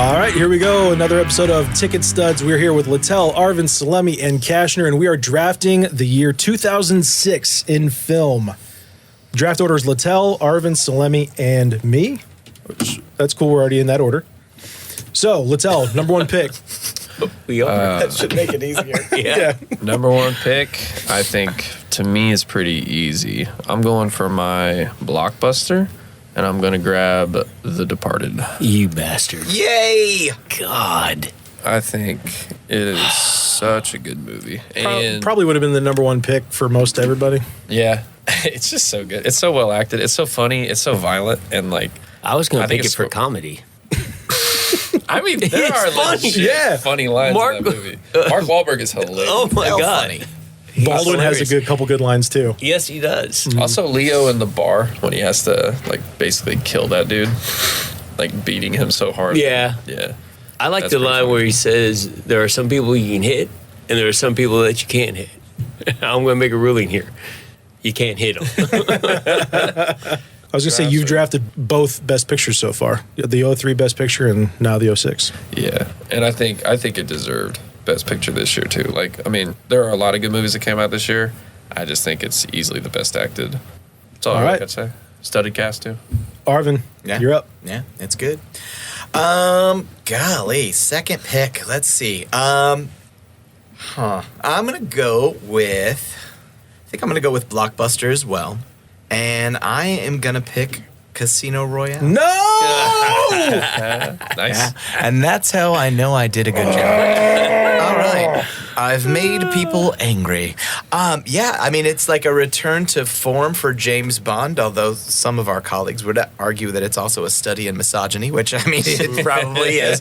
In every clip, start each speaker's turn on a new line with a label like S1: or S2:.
S1: All right, here we go. Another episode of Ticket Studs. We're here with Littell, Arvin, Salemi, and Kashner, and we are drafting the year 2006 in film. Draft order is Littell, Arvin, Salemi, and me. That's cool. We're already in that order. So, Littell, number one pick.
S2: We are.
S3: That should make it easier.
S2: Yeah.
S4: Number one pick, I think, to me is pretty easy. I'm going for my blockbuster, and I'm going to grab The Departed.
S2: You bastard.
S3: Yay!
S2: God.
S4: I think it is such a good movie. And
S1: Probably would have been the number one pick for most everybody.
S4: yeah, it's just so good. It's so well acted. It's so funny. It's so violent. And like,
S2: I was going
S4: I
S2: to
S4: think
S2: pick it
S4: it's
S2: for
S4: so-
S2: comedy.
S4: I mean, there
S2: It's
S4: are
S2: funny.
S4: legit
S1: Yeah.
S4: funny lines
S2: Mark-
S4: in that movie. Mark Wahlberg is hilarious.
S2: Oh, my
S3: Hell
S2: God.
S3: funny.
S1: Baldwin has a couple good lines, too.
S2: Yes, he does.
S4: Also, Leo in the bar when he has to like basically kill that dude, like beating him so hard.
S2: Yeah.
S4: Yeah.
S2: I like
S4: That's
S2: the
S4: pretty
S2: line
S4: funny.
S2: where he says, there are some people you can hit, and there are some people that you can't hit. I'm going to make a ruling here. You can't hit them.
S1: I was going to say, you've drafted both Best Pictures so far. The 03 Best Picture and now the 06.
S4: Yeah, and I think it deserved Best Picture this year too. Like, I mean, there are a lot of good movies that came out this year. I just think it's easily the best acted. That's all
S1: All
S4: I
S1: right.
S4: could say. Studded cast too.
S1: Arvin,
S3: Yeah.
S1: you're up.
S3: Yeah, it's good. Golly, second pick. Let's see. I'm gonna go with. I think I'm gonna go with Blockbuster as well, and I am gonna pick Casino Royale.
S1: No!
S4: Nice.
S3: Yeah, and that's how I know I did a good job. All right. I've made people angry. Yeah, I mean, it's like a return to form for James Bond, although some of our colleagues would argue that it's also a study in misogyny, which, I mean, it probably is.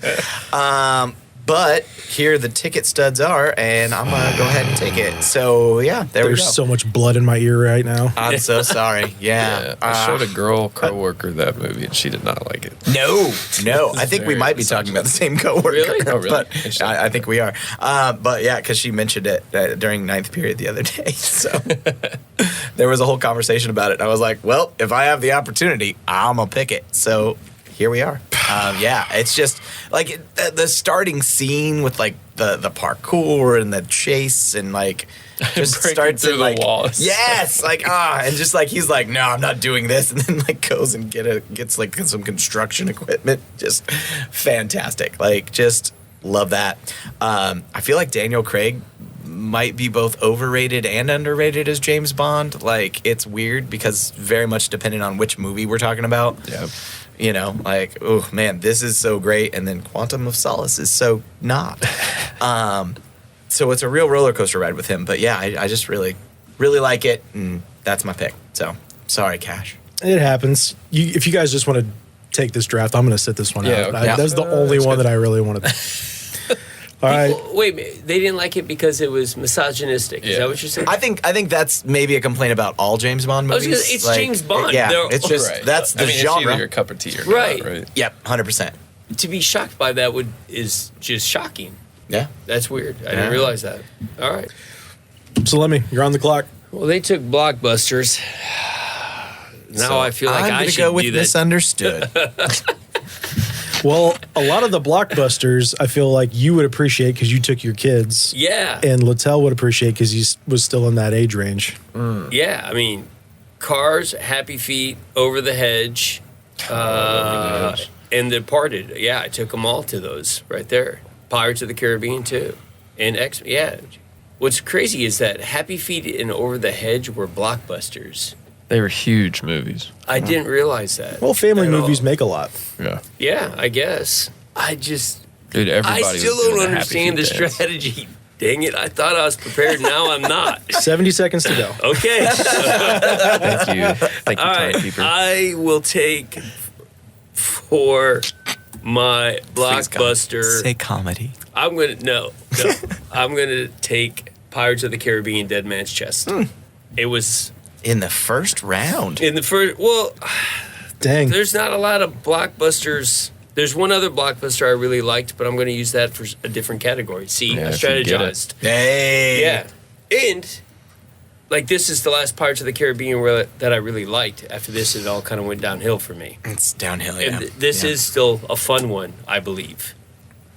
S3: But here the ticket studs are, and I'm going to go ahead and take it. So, yeah, there we go.
S1: There's so much blood in my ear right now.
S3: I'm so sorry. Yeah.
S4: I showed a girl coworker that movie, and she did not like it.
S3: No. I think we
S4: very
S3: might be talking about the same coworker.
S4: Really? Oh, really?
S3: But I think we are. But yeah, because she mentioned it during ninth period the other day. So there was a whole conversation about it. And I was like, well, if I have the opportunity, I'm going to pick it. So here we are. Yeah, it's just like the starting scene with like the parkour and the chase and like just
S4: Breaking
S3: starts
S4: through
S3: in
S4: the
S3: like
S4: walls.
S3: yes, like and just like he's like, no, I'm not doing this, and then like goes and gets like some construction equipment. Just fantastic. Like just love that. I feel like Daniel Craig might be both overrated and underrated as James Bond. Like it's weird because very much depending on which movie we're talking about.
S4: Yeah.
S3: You know, like, oh man, this is so great, and then Quantum of Solace is so not. So it's a real roller coaster ride with him. But yeah, I just really, really like it, and that's my pick. So sorry, Cash.
S1: It happens. If you guys just want to take this draft, I'm going to sit this one
S4: Yeah,
S1: out.
S4: okay.
S1: That's the only
S4: that's
S1: one
S4: good.
S1: that I really wanted. All right.
S2: Well, wait a minute. They didn't like it because it was misogynistic. Is
S4: Yeah.
S2: that what you're saying?
S3: I think that's maybe a complaint about all James Bond
S2: I was
S3: movies.
S2: gonna- it's James Bond.
S3: Yeah,
S2: They're-
S3: it's just
S4: Right.
S3: that's the
S4: I mean, It's
S3: genre.
S4: either your cup of tea or
S2: Right.
S4: not, right?
S3: Yep, 100%.
S2: To be shocked by that is just shocking.
S3: Yeah.
S2: That's weird. I
S3: Yeah.
S2: didn't realize that. All right.
S1: So let me. You're on the clock.
S2: Well, they took Blockbusters. Now
S3: So
S2: I feel like
S3: I'm
S2: I
S3: gonna
S2: should
S3: go with
S2: do that.
S3: misunderstood.
S1: Well, a lot of the blockbusters, I feel like you would appreciate because you took your kids,
S2: Yeah.
S1: and Littell would appreciate because he was still in that age range.
S2: Yeah. I mean, Cars, Happy Feet, Over the Hedge, and Departed. Yeah, I took them all to those right there. Pirates of the Caribbean too, and X. Yeah. What's crazy is that Happy Feet and Over the Hedge were blockbusters.
S4: They were huge movies.
S2: I didn't realize that.
S1: Well, family
S2: at all.
S1: movies make a lot.
S4: Yeah.
S2: Yeah, I guess. I just.
S4: Dude, everybody
S2: I still
S4: was doing
S2: don't
S4: the Happy
S2: understand the
S4: Feet dance.
S2: strategy. Dang it! I thought I was prepared. Now I'm not.
S1: 70 seconds to go.
S2: Okay.
S4: Thank you. Thank you,
S2: All right.
S4: timekeeper.
S2: I will take for my blockbuster.
S3: Say comedy.
S2: I'm gonna no. I'm gonna take Pirates of the Caribbean: Dead Man's Chest. It was
S3: In the first round.
S2: in the first. Well,
S1: Dang.
S2: there's not a lot of blockbusters. There's one other blockbuster I really liked, but I'm going to use that for a different category. See,
S4: Yeah,
S2: I
S4: if you get it.
S2: strategized.
S3: Hey.
S2: Yeah, and like this is the last Pirates of the Caribbean that I really liked. After this, it all kind of went downhill for me.
S3: It's downhill. Yeah.
S2: And this is still a fun one, I believe.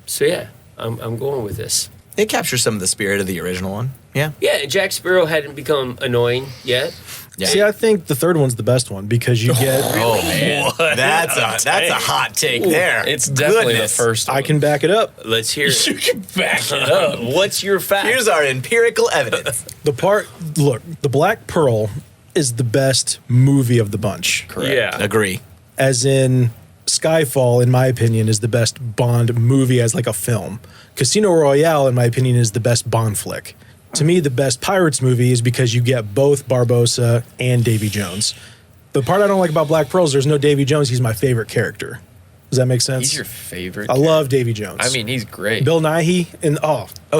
S2: So yeah, I'm going with this.
S3: It captures some of the spirit of the original one. Yeah.
S2: Yeah, and Jack Sparrow hadn't become annoying yet.
S3: Yeah.
S1: See, I think the third one's the best one because you get.
S3: Oh man, that's a hot take there.
S4: It's definitely
S3: Goodness.
S4: the first one.
S1: I can back it up.
S2: Let's hear it.
S4: You can back it up.
S2: What's your fact?
S3: Here's our empirical evidence.
S1: Look, The Black Pearl is the best movie of the bunch.
S4: Correct.
S2: Yeah.
S3: Agree.
S1: As in, Skyfall, in my opinion, is the best Bond movie as like a film. Casino Royale, in my opinion, is the best Bond flick. To me, the best Pirates movie is because you get both Barbossa and Davy Jones. The part I don't like about Black Pearl is there's no Davy Jones. He's my favorite character. Does that make sense?
S4: He's your favorite.
S1: I love Davy Jones.
S4: I mean, he's great.
S1: Bill Nighy and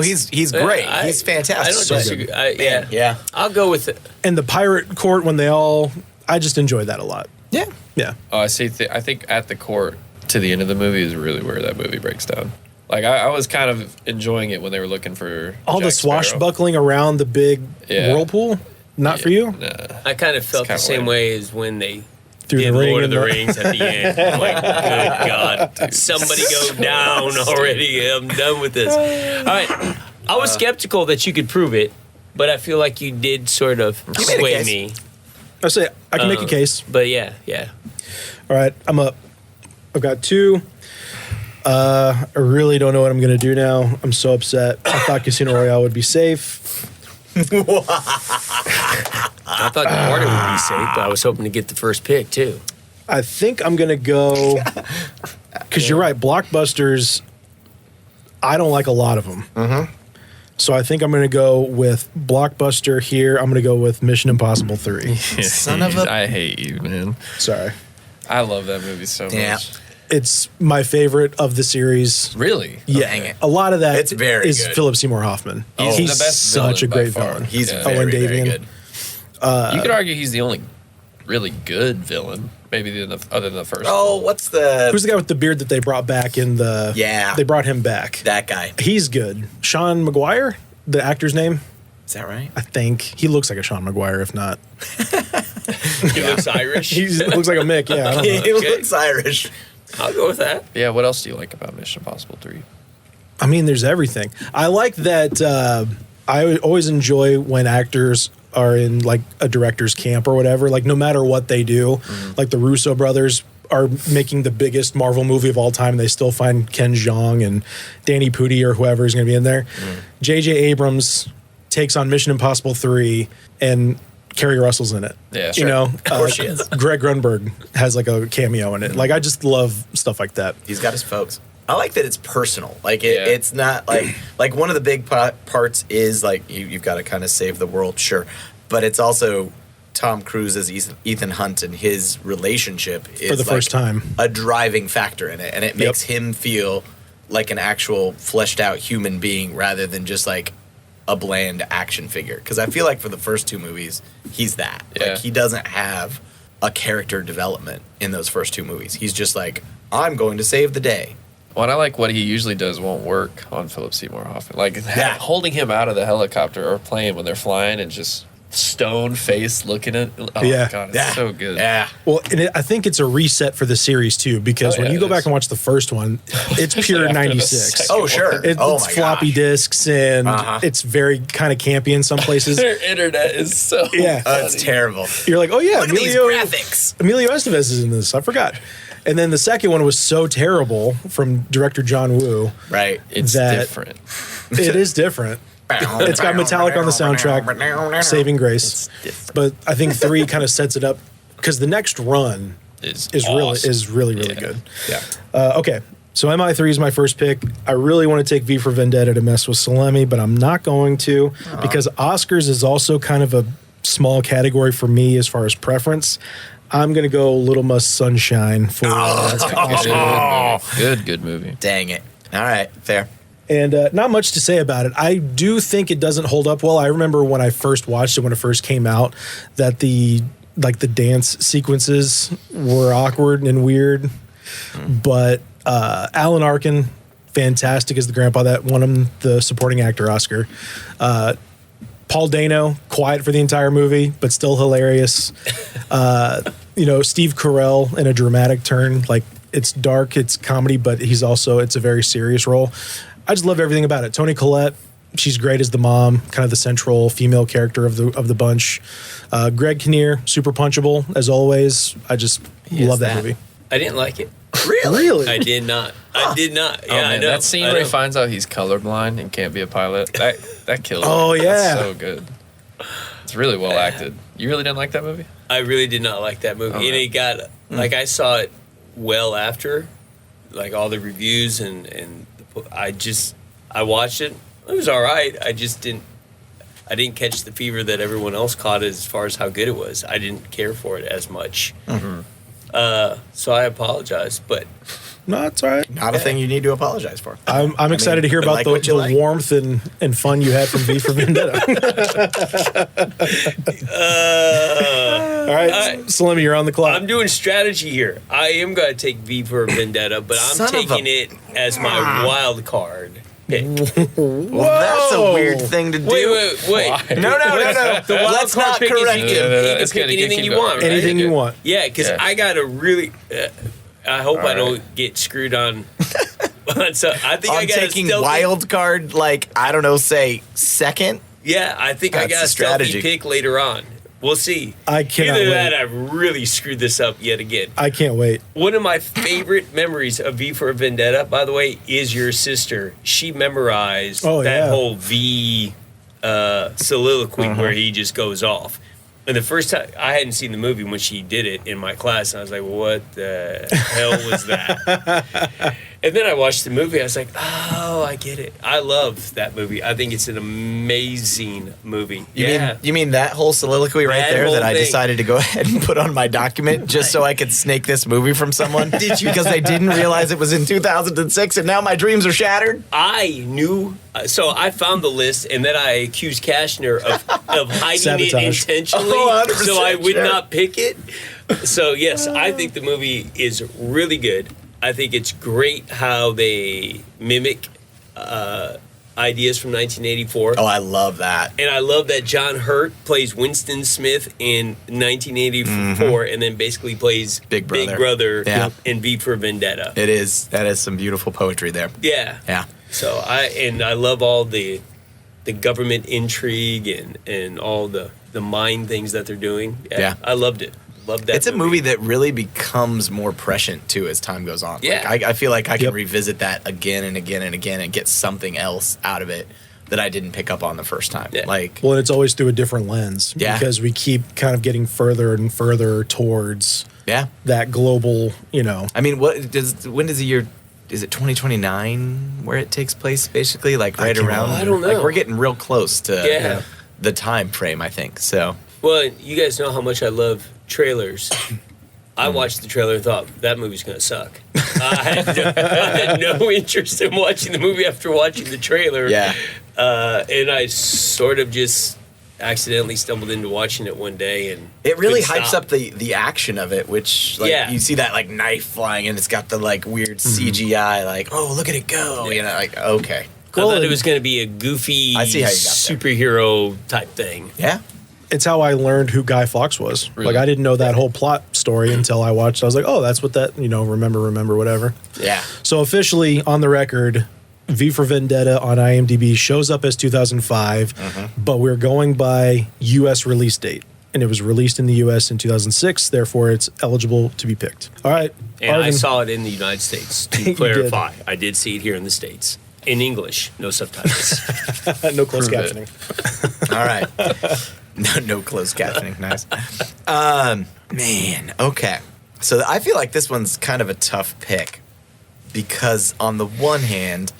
S3: He's great. He's fantastic.
S2: I don't
S3: So
S2: disagree.
S3: good.
S2: Yeah.
S3: Yeah.
S2: I'll go with it.
S1: and the pirate court when I just enjoy that a lot.
S3: Yeah.
S1: Yeah.
S4: Oh, I see. I think at the court to the end of the movie is really where that movie breaks down. Like I was kind of enjoying it when they were looking for
S1: All
S4: Jack
S1: the
S4: Sparrow.
S1: swashbuckling around the big
S4: Yeah.
S1: whirlpool, not for you.
S4: Nah.
S2: I kind of felt the
S4: kinda
S2: same
S4: lame.
S2: way as when they
S1: Through
S2: did
S1: the ring
S2: Lord of
S1: and
S2: the
S1: the-
S2: Rings at the end. I'm like, good God. Somebody go down already. I'm done with this. All right. I was skeptical that you could prove it, but I feel like you did sort of
S3: You made a
S2: sway
S3: case.
S2: me.
S1: I say I can make a case.
S2: But yeah.
S1: All right, I'm up. I've got two. I really don't know what I'm gonna do now. I'm so upset. I thought Casino Royale would be safe.
S2: I thought Martin would be safe, but I was hoping to get the first pick too.
S1: I think I'm gonna go because you're right. Blockbusters, I don't like a lot of them.
S3: Mm-hmm.
S1: So I think I'm gonna go with Blockbuster here. I'm gonna go with Mission Impossible 3.
S3: Son of a-
S4: I hate you, man.
S1: Sorry,
S4: I love that movie so
S3: Yeah.
S4: much.
S1: it's my favorite of the series.
S4: Really?
S1: Yeah,
S3: dang it.
S1: a lot of that
S3: It's very
S1: is
S3: good.
S1: Philip Seymour Hoffman.
S4: He's
S1: He's
S4: the best
S1: such a
S4: villain by
S1: great
S4: far.
S1: villain.
S3: He's
S4: Yeah.
S3: very,
S1: Owen
S3: very
S1: Davian.
S3: good.
S4: You could argue he's the only really good villain, maybe other than the first.
S3: Oh, what's the
S1: Who's the guy with the beard that they brought back in the?
S3: Yeah.
S1: they brought him back.
S3: that guy?
S1: He's good. Sean McGuire, the actor's name.
S3: Is that right?
S1: I think he looks like a Sean McGuire. If not,
S2: He looks Irish.
S1: he looks like a Mick. Yeah, I don't know.
S3: He looks Irish.
S2: I'll go with that.
S4: Yeah. What else do you like about Mission Impossible 3?
S1: I mean, there's everything. I like that. I always enjoy when actors are in like a director's camp or whatever. Like no matter what they do, like the Russo brothers are making the biggest Marvel movie of all time, and they still find Ken Jeong and Danny Pudi or whoever is going to be in there. J.J. Abrams takes on Mission Impossible 3, and Kerry Russell's in it.
S4: Yeah,
S1: You
S4: sure.
S1: know,
S3: Of course she is.
S1: Greg Grunberg has like a cameo in it. Like I just love stuff like that.
S3: He's got his folks. I like that it's personal. Like
S4: Yeah.
S3: it's not like one of the big parts is like you've got to kind of save the world, sure, but it's also Tom Cruise as Ethan Hunt and his relationship is
S1: For the first time.
S3: a driving factor in it, and it makes him feel like an actual fleshed out human being rather than just like a bland action figure. Because I feel like for the first two movies, he's that.
S4: Yeah.
S3: Like he doesn't have a character development in those first two movies. He's just like, I'm going to save the day.
S4: Well, and I like what he usually does won't work on Philip Seymour Hoffman. Like
S3: Yeah.
S4: holding him out of the helicopter or plane when they're flying and just stone face looking at. Oh
S1: Yeah.
S4: my god, it's
S3: Yeah.
S4: so good.
S3: Yeah.
S1: Well, and I think it's a reset for the series too, because
S4: Oh,
S1: when
S4: yeah,
S1: you go
S4: it
S1: back
S4: is.
S1: and watch the first one, it's pure
S4: After the
S1: 96.
S4: second
S3: Oh, sure.
S1: It's
S3: Oh, my
S1: floppy
S3: gosh.
S1: disks, and
S3: Uh-huh.
S1: it's very kind of campy in some places.
S4: Their internet is so
S1: Yeah.
S3: It's terrible.
S1: You're like, oh yeah,
S3: Look at these
S1: Emilio
S3: graphics.
S1: Estevez is in this. I forgot. And then the second one was so terrible from director John Woo.
S3: Right.
S4: It's
S1: that-
S4: different.
S1: It is different. It's got Metallica on the soundtrack, Saving Grace. But I think 3 kind of sets it up because the next run
S4: Is
S1: is really
S4: Yeah.
S1: good.
S4: Yeah.
S1: Okay, so MI3 is my first pick. I really want to take V for Vendetta to mess with Salemi, but I'm not going to because Oscars is also kind of a small category for me as far as preference. I'm going to go Little Miss Sunshine for Oscar.
S4: Good movie.
S3: Dang it. All right. Fair.
S1: And not much to say about it. I do think it doesn't hold up well. I remember when I first watched it, when it first came out, that the dance sequences were awkward and weird. But Alan Arkin, fantastic as the grandpa that won him the supporting actor Oscar. Paul Dano, quiet for the entire movie, but still hilarious. Steve Carell in a dramatic turn. Like, it's dark, it's comedy, but it's a very serious role. I just love everything about it. Toni Collette, she's great as the mom, kind of the central female character of the bunch. Greg Kinnear, super punchable as always. I just love that movie.
S2: I didn't like it.
S1: Really?
S2: I did not. I did not. Yeah,
S4: Oh, man,
S2: I know.
S4: that scene where he finds out he's colorblind and can't be a pilot, that kills
S1: Oh,
S4: me.
S1: yeah.
S4: That's so good. It's really well acted. You really didn't like that movie?
S2: I really did not like that movie.
S4: Oh,
S2: And
S4: man.
S2: it got, like, I saw it well after, like, all the reviews, and I watched it. It was all right. I didn't catch the fever that everyone else caught as far as how good it was. I didn't care for it as much. So I apologize, but
S1: No, it's all right.
S3: Not a thing you need to apologize for.
S1: I'm excited to hear about
S3: like
S1: the
S3: what you like.
S1: warmth and fun you had from V for Vendetta. All right, Salemi, you're on the clock.
S2: I'm doing strategy here. I am going to take V for Vendetta, but I'm
S3: Son of a-
S2: taking it as my wild card pick.
S3: Well, that's a weird thing to do.
S2: Wait.
S3: No.
S2: The wild
S3: Let's
S2: card
S3: not
S2: pick is
S3: correct
S2: you
S3: him.
S2: can, you can
S4: It's
S2: pick
S4: good.
S2: anything
S4: Keep
S2: you
S4: going.
S2: want, right?
S1: Anything you want.
S2: Yeah, because
S4: Yeah.
S2: I got to really. I hope I
S4: right.
S2: don't get screwed on. So I think I
S3: I'm
S2: got
S3: taking
S2: a stealthy,
S3: wild card, like, I don't know, say second.
S2: Yeah, I think I
S3: That's
S2: got
S3: the
S2: a stealthy
S3: strategy.
S2: pick later on. We'll see.
S1: I cannot
S2: Either
S1: wait.
S2: that, I've really screwed this up yet again.
S1: I can't wait.
S2: One of my favorite memories of V for Vendetta, by the way, is your sister. She memorized
S1: Oh,
S2: that
S1: yeah.
S2: whole V soliloquy where he just goes off. And the first time, I hadn't seen the movie when she did it in my class, and I was like, what the hell was that? And then I watched the movie, I was like, oh, I get it. I love that movie. I think it's an amazing movie.
S3: You mean that whole soliloquy right
S2: That
S3: there
S2: whole
S3: that I
S2: thing.
S3: decided to go ahead and put on my document just so I could snake this movie from someone? Did you? Because I didn't realize it was in 2006 and now my dreams are shattered.
S2: I knew, so I found the list, and then I accused Kashner of hiding
S1: Sabotage.
S2: it intentionally,
S3: Oh, 100%
S2: so I would
S3: sure.
S2: not pick it. So yes, I think the movie is really good. I think it's great how they mimic ideas from 1984.
S3: Oh, I love that.
S2: And I love that John Hurt plays Winston Smith in 1984, and then basically plays
S3: Big Brother. Yeah.
S2: in V for Vendetta.
S3: It is. That is some beautiful poetry there.
S2: Yeah.
S3: Yeah.
S2: So I love all the government intrigue and all the mind things that they're doing.
S3: Yeah.
S2: I loved it. Loved that.
S3: It's a movie that really becomes more prescient too as time goes on.
S2: Yeah.
S3: Like, I feel like I can
S1: Yep.
S3: revisit that again and again and again and get something else out of it that I didn't pick up on the first time.
S2: Yeah.
S3: Like,
S1: Well, it's always through a different lens
S3: Yeah.
S1: because we keep kind of getting further and further towards
S3: yeah.
S1: that global,
S3: I mean, when does the year? Is it 2029 where it takes place? Basically, like right
S1: can't-
S3: around.
S2: I don't know.
S3: Like we're getting real close to
S2: Yeah.
S3: the time frame. I think so.
S2: Well, you guys know how much I love trailers. I
S3: Mm.
S2: watched the trailer and thought that movie's gonna suck. I had no interest in watching the movie after watching the trailer.
S3: Yeah.
S2: And I sort of just accidentally stumbled into watching it one day, and
S3: It really
S2: couldn't
S3: hypes
S2: stop.
S3: up the action of it, which like
S2: Yeah.
S3: you see that like knife flying and it's got the like weird CGI, like oh look at it go, you know, like okay,
S2: I thought it was going to be a goofy
S3: I see how you got there.
S2: superhero type thing.
S3: yeah.
S1: it's how I learned who Guy Fawkes was.
S4: Really?
S1: Like I didn't know that whole plot story until I watched. I was like, oh, that's what that remember whatever.
S3: Yeah.
S1: So officially on the record, V for Vendetta on IMDb shows up as 2005, but we're going by U.S. release date. And it was released in the U.S. in 2006, therefore it's eligible to be picked. All right.
S2: And I
S1: Arvin.
S2: saw it in the United States,
S1: You
S2: to
S1: did.
S2: clarify. I did see it here in the States. In English, no subtitles.
S1: No closed
S4: Prove it.
S1: captioning.
S3: All right. No closed captioning. Nice. Man. Okay. So I feel like this one's kind of a tough pick because on the one hand,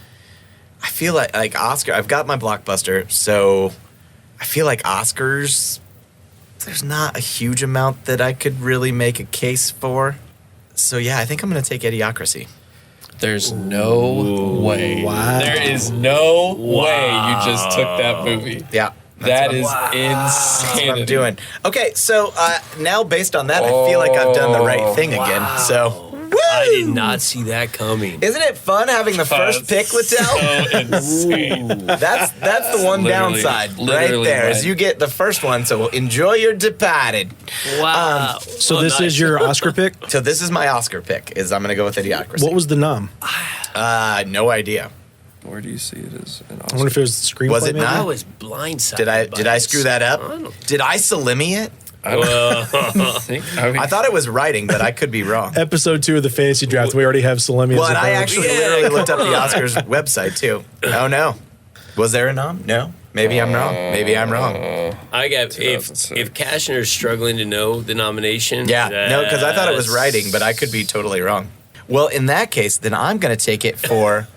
S3: I feel like Oscar. I've got my blockbuster, so I feel like Oscars. There's not a huge amount that I could really make a case for. So yeah, I think I'm going to take Idiocracy.
S4: There's no way.
S1: Wow.
S4: There is no way you just took that movie.
S3: Yeah.
S4: That is
S3: That's
S4: insanity.
S3: what I'm doing. Okay, so now based on that, I feel like I've done the right thing again. So, woo!
S2: I did not see that coming.
S3: Isn't it fun having the first pick, Littell?
S4: So insane.
S3: That's the one
S4: Literally-
S3: downside right
S4: literally
S3: there. Is
S4: right.
S3: you get the first one, so enjoy your Departed.
S2: Wow.
S1: So
S2: Well,
S1: this
S2: nice.
S1: is your Oscar pick.
S3: So this is my Oscar pick. Is I'm gonna go with Idiocracy.
S1: What was the nom?
S3: No idea.
S4: Where do you see it as an
S1: I wonder if it was the screenplay.
S3: Was it
S1: maybe?
S3: not?
S2: I was blindsided.
S3: Did I screw that up?
S2: I don't-
S3: Did I Salimi it? I thought it was writing, but I could be wrong.
S1: Episode 2 of the fantasy draft. We already have Salemi.
S3: Well,
S1: as
S3: and
S1: a
S3: I
S1: vote.
S3: actually literally looked up the Oscars website too. Oh no, was there a nom? No, maybe I'm wrong. Maybe I'm wrong.
S2: I got if
S4: 2006.
S2: Kashner's struggling to know the nomination.
S3: Yeah, no, because I thought it was
S2: that's-
S3: writing, but I could be totally wrong. Well, in that case, then I'm gonna take it for.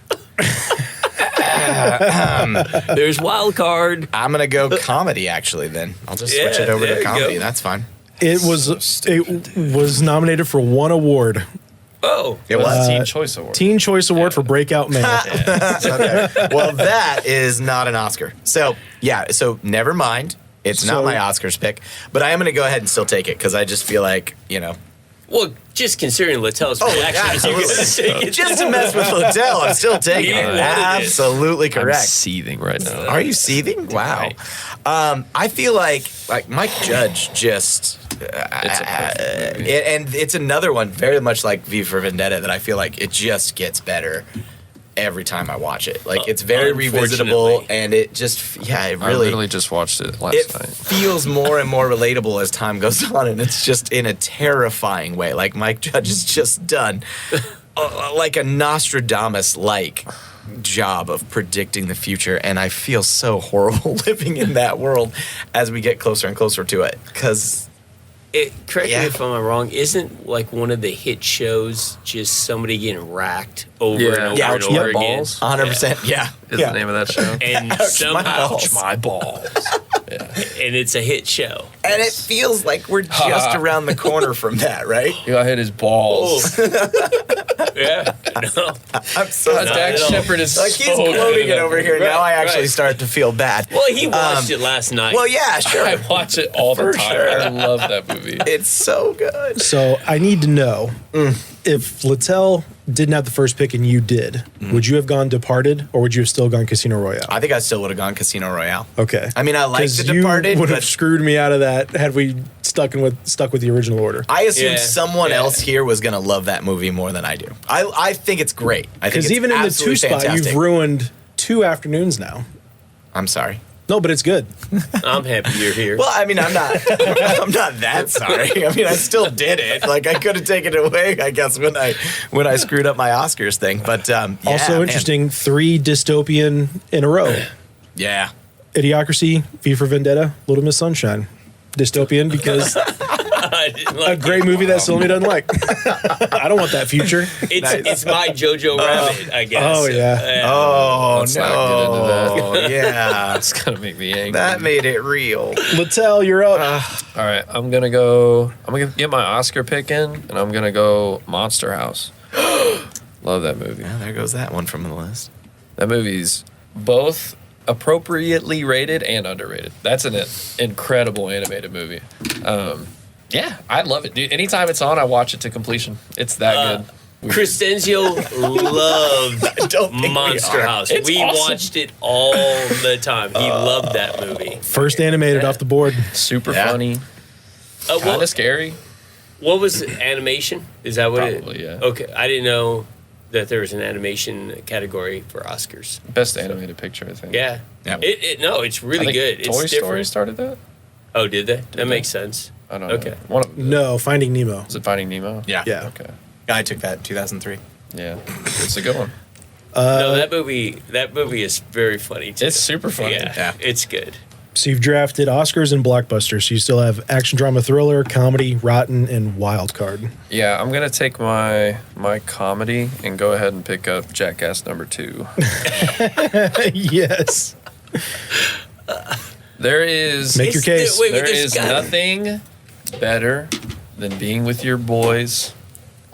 S2: There's wild card.
S3: I'm gonna go comedy. Actually, then I'll just switch
S2: Yeah,
S3: it over
S2: there
S3: to
S2: you
S3: comedy.
S2: go.
S3: That's fine.
S1: It was nominated for one award:
S2: Oh,
S3: It was.
S4: Teen Choice Award.
S1: Teen Choice Award for Breakout Male.
S3: Okay. Well, that is not an Oscar. So yeah. So never mind. It's
S1: So-
S3: not my Oscars pick, but I am gonna go ahead and still take it because I just feel like
S2: well, just considering Littell's
S3: Oh,
S2: reaction, you're gonna take it.
S3: just to mess with Littell, I'm still taking
S2: He
S3: it.
S2: wanted it.
S3: Absolutely
S4: I'm
S3: correct.
S4: seething right now.
S3: Are you seething? Wow. I feel like Mike Judge just.
S4: It's a perfect movie.
S3: And it's another one very much like V for Vendetta that I feel like it just gets better every time I watch it. Like it's very revisitable
S2: Unfortunately.
S3: and it just it
S4: I
S3: really
S4: literally just watched it last
S3: it
S4: night.
S3: feels more and more relatable as time goes on, and it's just in a terrifying way. Like Mike Judge has just done like a Nostradamus-like job of predicting the future, and I feel so horrible living in that world as we get closer and closer to it. Because
S2: Correct
S3: Yeah.
S2: me if I'm wrong. Isn't like one of the hit shows just somebody getting racked over
S4: Yeah.
S2: and over
S3: Yeah,
S2: and
S3: ouch,
S2: over
S3: my
S2: again?
S4: balls.
S3: 100%, yeah.
S4: Is
S3: yeah.
S4: the name of that show?
S2: And
S3: Ouch, my
S2: somehow,
S3: balls.
S4: My balls.
S2: and it's a hit show.
S3: And it feels like we're just around the corner from that, right?
S4: You got hit his balls.
S2: Yeah, no.
S3: I'm so
S4: God,
S2: Not
S4: Dax
S2: at all.
S4: Shepard is
S3: like he's
S4: so good
S3: quoting
S4: in
S3: it
S4: that
S3: over
S4: movie.
S3: here. Now I actually
S2: right.
S3: start to feel bad.
S2: Well, he watched it last night.
S3: Well, yeah, sure.
S4: I watch it all the
S3: For
S4: time.
S3: sure.
S4: I love that movie.
S3: It's so good.
S1: So I need to know if Littell didn't have the first pick and you did, would you have gone Departed or would you have still gone Casino Royale?
S3: I think I still would have gone Casino Royale.
S1: Okay.
S3: I mean, I like
S1: 'Cause
S3: The Departed,
S1: you would
S3: but
S1: have screwed me out of that had we stuck with the original order.
S3: I assumed
S2: Yeah,
S3: someone
S2: yeah.
S3: else here was going to love that movie more than I do. I think it's great. I think
S1: Because
S3: it's
S1: even in the
S3: absolutely
S1: 2 spot,
S3: fantastic.
S1: you've ruined 2 afternoons now.
S3: I'm sorry.
S1: No, but it's good.
S2: I'm happy you're here.
S3: Well, I mean, I'm not. I'm not that sorry. I mean, I still did it. Like I could have taken it away, I guess, when I screwed up my Oscars thing. But yeah,
S1: Also
S3: man.
S1: interesting, 3 dystopian in a row.
S3: Yeah.
S1: Idiocracy, V for Vendetta, Little Miss Sunshine. Dystopian because
S2: I didn't
S1: a
S2: like
S1: great movie that Salome doesn't like. I don't want that future.
S2: it's my Jojo Rabbit, I guess.
S1: Oh, yeah.
S3: Oh
S4: Let's not get
S3: no.
S4: into
S3: Yeah.
S4: It's gonna make me angry.
S3: That made it real.
S1: Littell, you're up.
S4: All right, I'm gonna get my Oscar pick in, and I'm gonna go Monster House. Love that movie.
S3: Yeah, there goes that one from the list.
S4: That movie's both appropriately rated and underrated. That's an incredible animated movie. Yeah, I love it, dude. Anytime it's on, I watch it to completion. It's that good.
S2: Crescenzio loved
S3: Don't think we
S2: Monster
S3: are.
S2: House.
S4: It's
S2: We
S4: awesome.
S2: watched it all the time. He loved that movie.
S1: First animated off the board.
S4: Super
S3: Yeah.
S4: funny, kind
S2: What,
S4: of scary.
S2: what was it? Animation? Is that what
S4: Probably,
S2: it?
S4: yeah.
S2: Okay, I didn't know that there was an animation category for Oscars.
S4: Best animated picture, I think.
S2: Yeah.
S3: Yeah.
S2: It's
S4: I
S2: really
S4: think
S2: good. It's
S4: Toy
S2: different.
S4: Story started that.
S2: Oh, did they? That
S4: they?
S2: makes sense.
S4: I don't
S2: Okay.
S4: know. One of,
S1: No, Finding Nemo.
S4: is it Finding Nemo?
S3: Yeah.
S1: Yeah.
S4: Okay.
S3: I took that in 2003.
S4: Yeah, it's a good one.
S2: No, that movie is very funny too.
S4: It's super funny.
S2: Yeah,
S3: Yeah.
S2: it's good.
S1: So you've drafted Oscars and blockbusters. So you still have action, drama, thriller, comedy, rotten, and wild card.
S4: Yeah, I'm gonna take my comedy and go ahead and pick up Jackass number 2.
S1: Yes.
S4: There is
S1: Make your case.
S2: Wait,
S4: there
S2: there's
S4: is
S2: gotta-
S4: nothing better than being with your boys,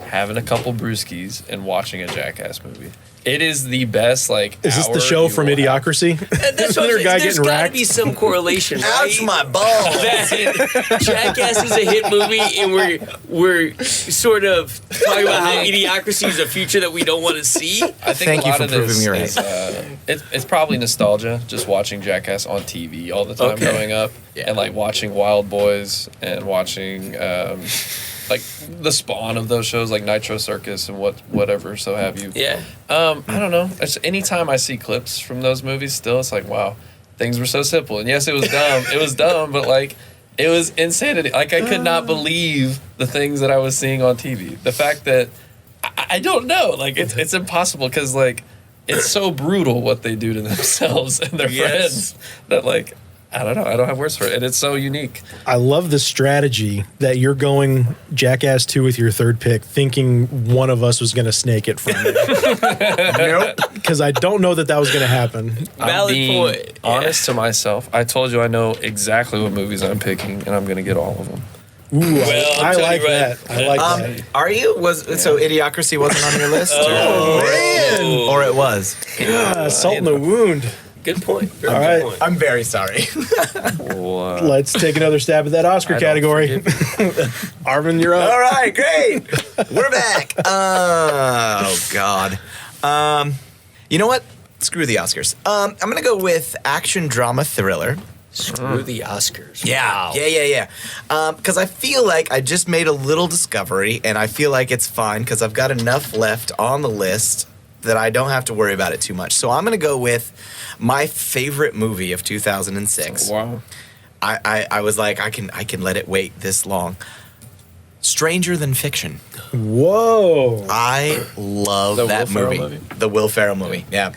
S4: having a couple brewskis, and watching a Jackass movie. It is the best, like,
S1: Is this
S4: hour
S1: the show
S4: you
S1: from
S4: will have.
S1: Idiocracy?
S2: That's
S1: Isn't
S2: what
S1: there
S2: I'm
S1: a guy
S2: saying. There's
S1: getting
S2: got to
S1: racked?
S2: be some correlation, right?
S3: Ouch, my balls.
S2: That Jackass is a hit movie, and we're sort of talking about how Idiocracy is a future that we don't want to see.
S4: I think
S3: Thank
S4: a
S3: you
S4: lot
S3: for
S4: of
S3: proving
S4: this
S3: me right.
S4: is, it's probably nostalgia, just watching Jackass on TV all the time
S2: Okay.
S4: growing up,
S3: Yeah.
S4: and like watching Wild Boys and watching like the spawn of those shows, like Nitro Circus and whatever, so have you.
S2: Yeah.
S4: I don't know. It's, anytime I see clips from those movies, still, it's like, wow, things were so simple. And yes, it was dumb. It was dumb, but like, it was insanity. Like, I could not believe the things that I was seeing on TV. The fact that I don't know, like, it's impossible because like it's so brutal what they do to themselves and their
S2: Yes.
S4: friends that like. I don't know. I don't have words for it. And it's so unique.
S1: I love the strategy that you're going Jackass 2 with your third pick, thinking one of us was going to snake it from you.
S3: Nope.
S1: Because I don't know that was going to happen.
S4: I'm
S2: Valid
S4: being
S2: point.
S4: honest to myself. I told you I know exactly what movies I'm picking, and I'm going to get all of them.
S1: Ooh,
S2: Well, I'm
S1: I
S2: telling
S1: like
S2: you
S1: that.
S2: right.
S1: I like that.
S3: Are you? So Idiocracy wasn't on your list?
S2: Oh,
S3: Or it was?
S1: Ah, salt in the wound.
S2: Good point. Very
S1: All
S2: good
S1: right.
S2: point.
S3: I'm very sorry.
S4: Wow.
S1: Let's take another stab at that Oscar
S4: I don't
S1: category. Arvin, you're up.
S3: All right, great. We're back. Oh, God. You know what? Screw the Oscars. I'm going to go with action drama thriller.
S2: Screw the Oscars.
S3: Yeah,
S2: Wow.
S3: yeah. Because I feel like I just made a little discovery, and I feel like it's fine because I've got enough left on the list that I don't have to worry about it too much. So I'm going to go with my favorite movie of 2006.
S4: Wow.
S3: I was like, I can let it wait this long. Stranger Than Fiction.
S1: Whoa.
S3: I love
S4: The
S3: that
S4: Will Ferrell
S3: movie.
S4: movie?
S3: The Will Ferrell movie. Yeah.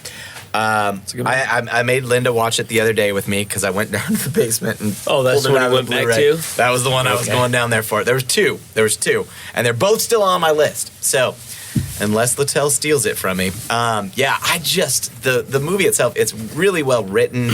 S4: a good movie.
S3: I made Linda watch it the other day with me because I went down to the basement and
S2: Oh, that's
S3: pulled it
S2: the one
S3: out
S2: you
S3: of
S2: went back
S3: Blu-ray.
S2: to?
S3: That was the one I was going down there for. There was two, and they're both still on my list. So, unless Littell steals it from me, yeah, I just the movie itself, it's really well written.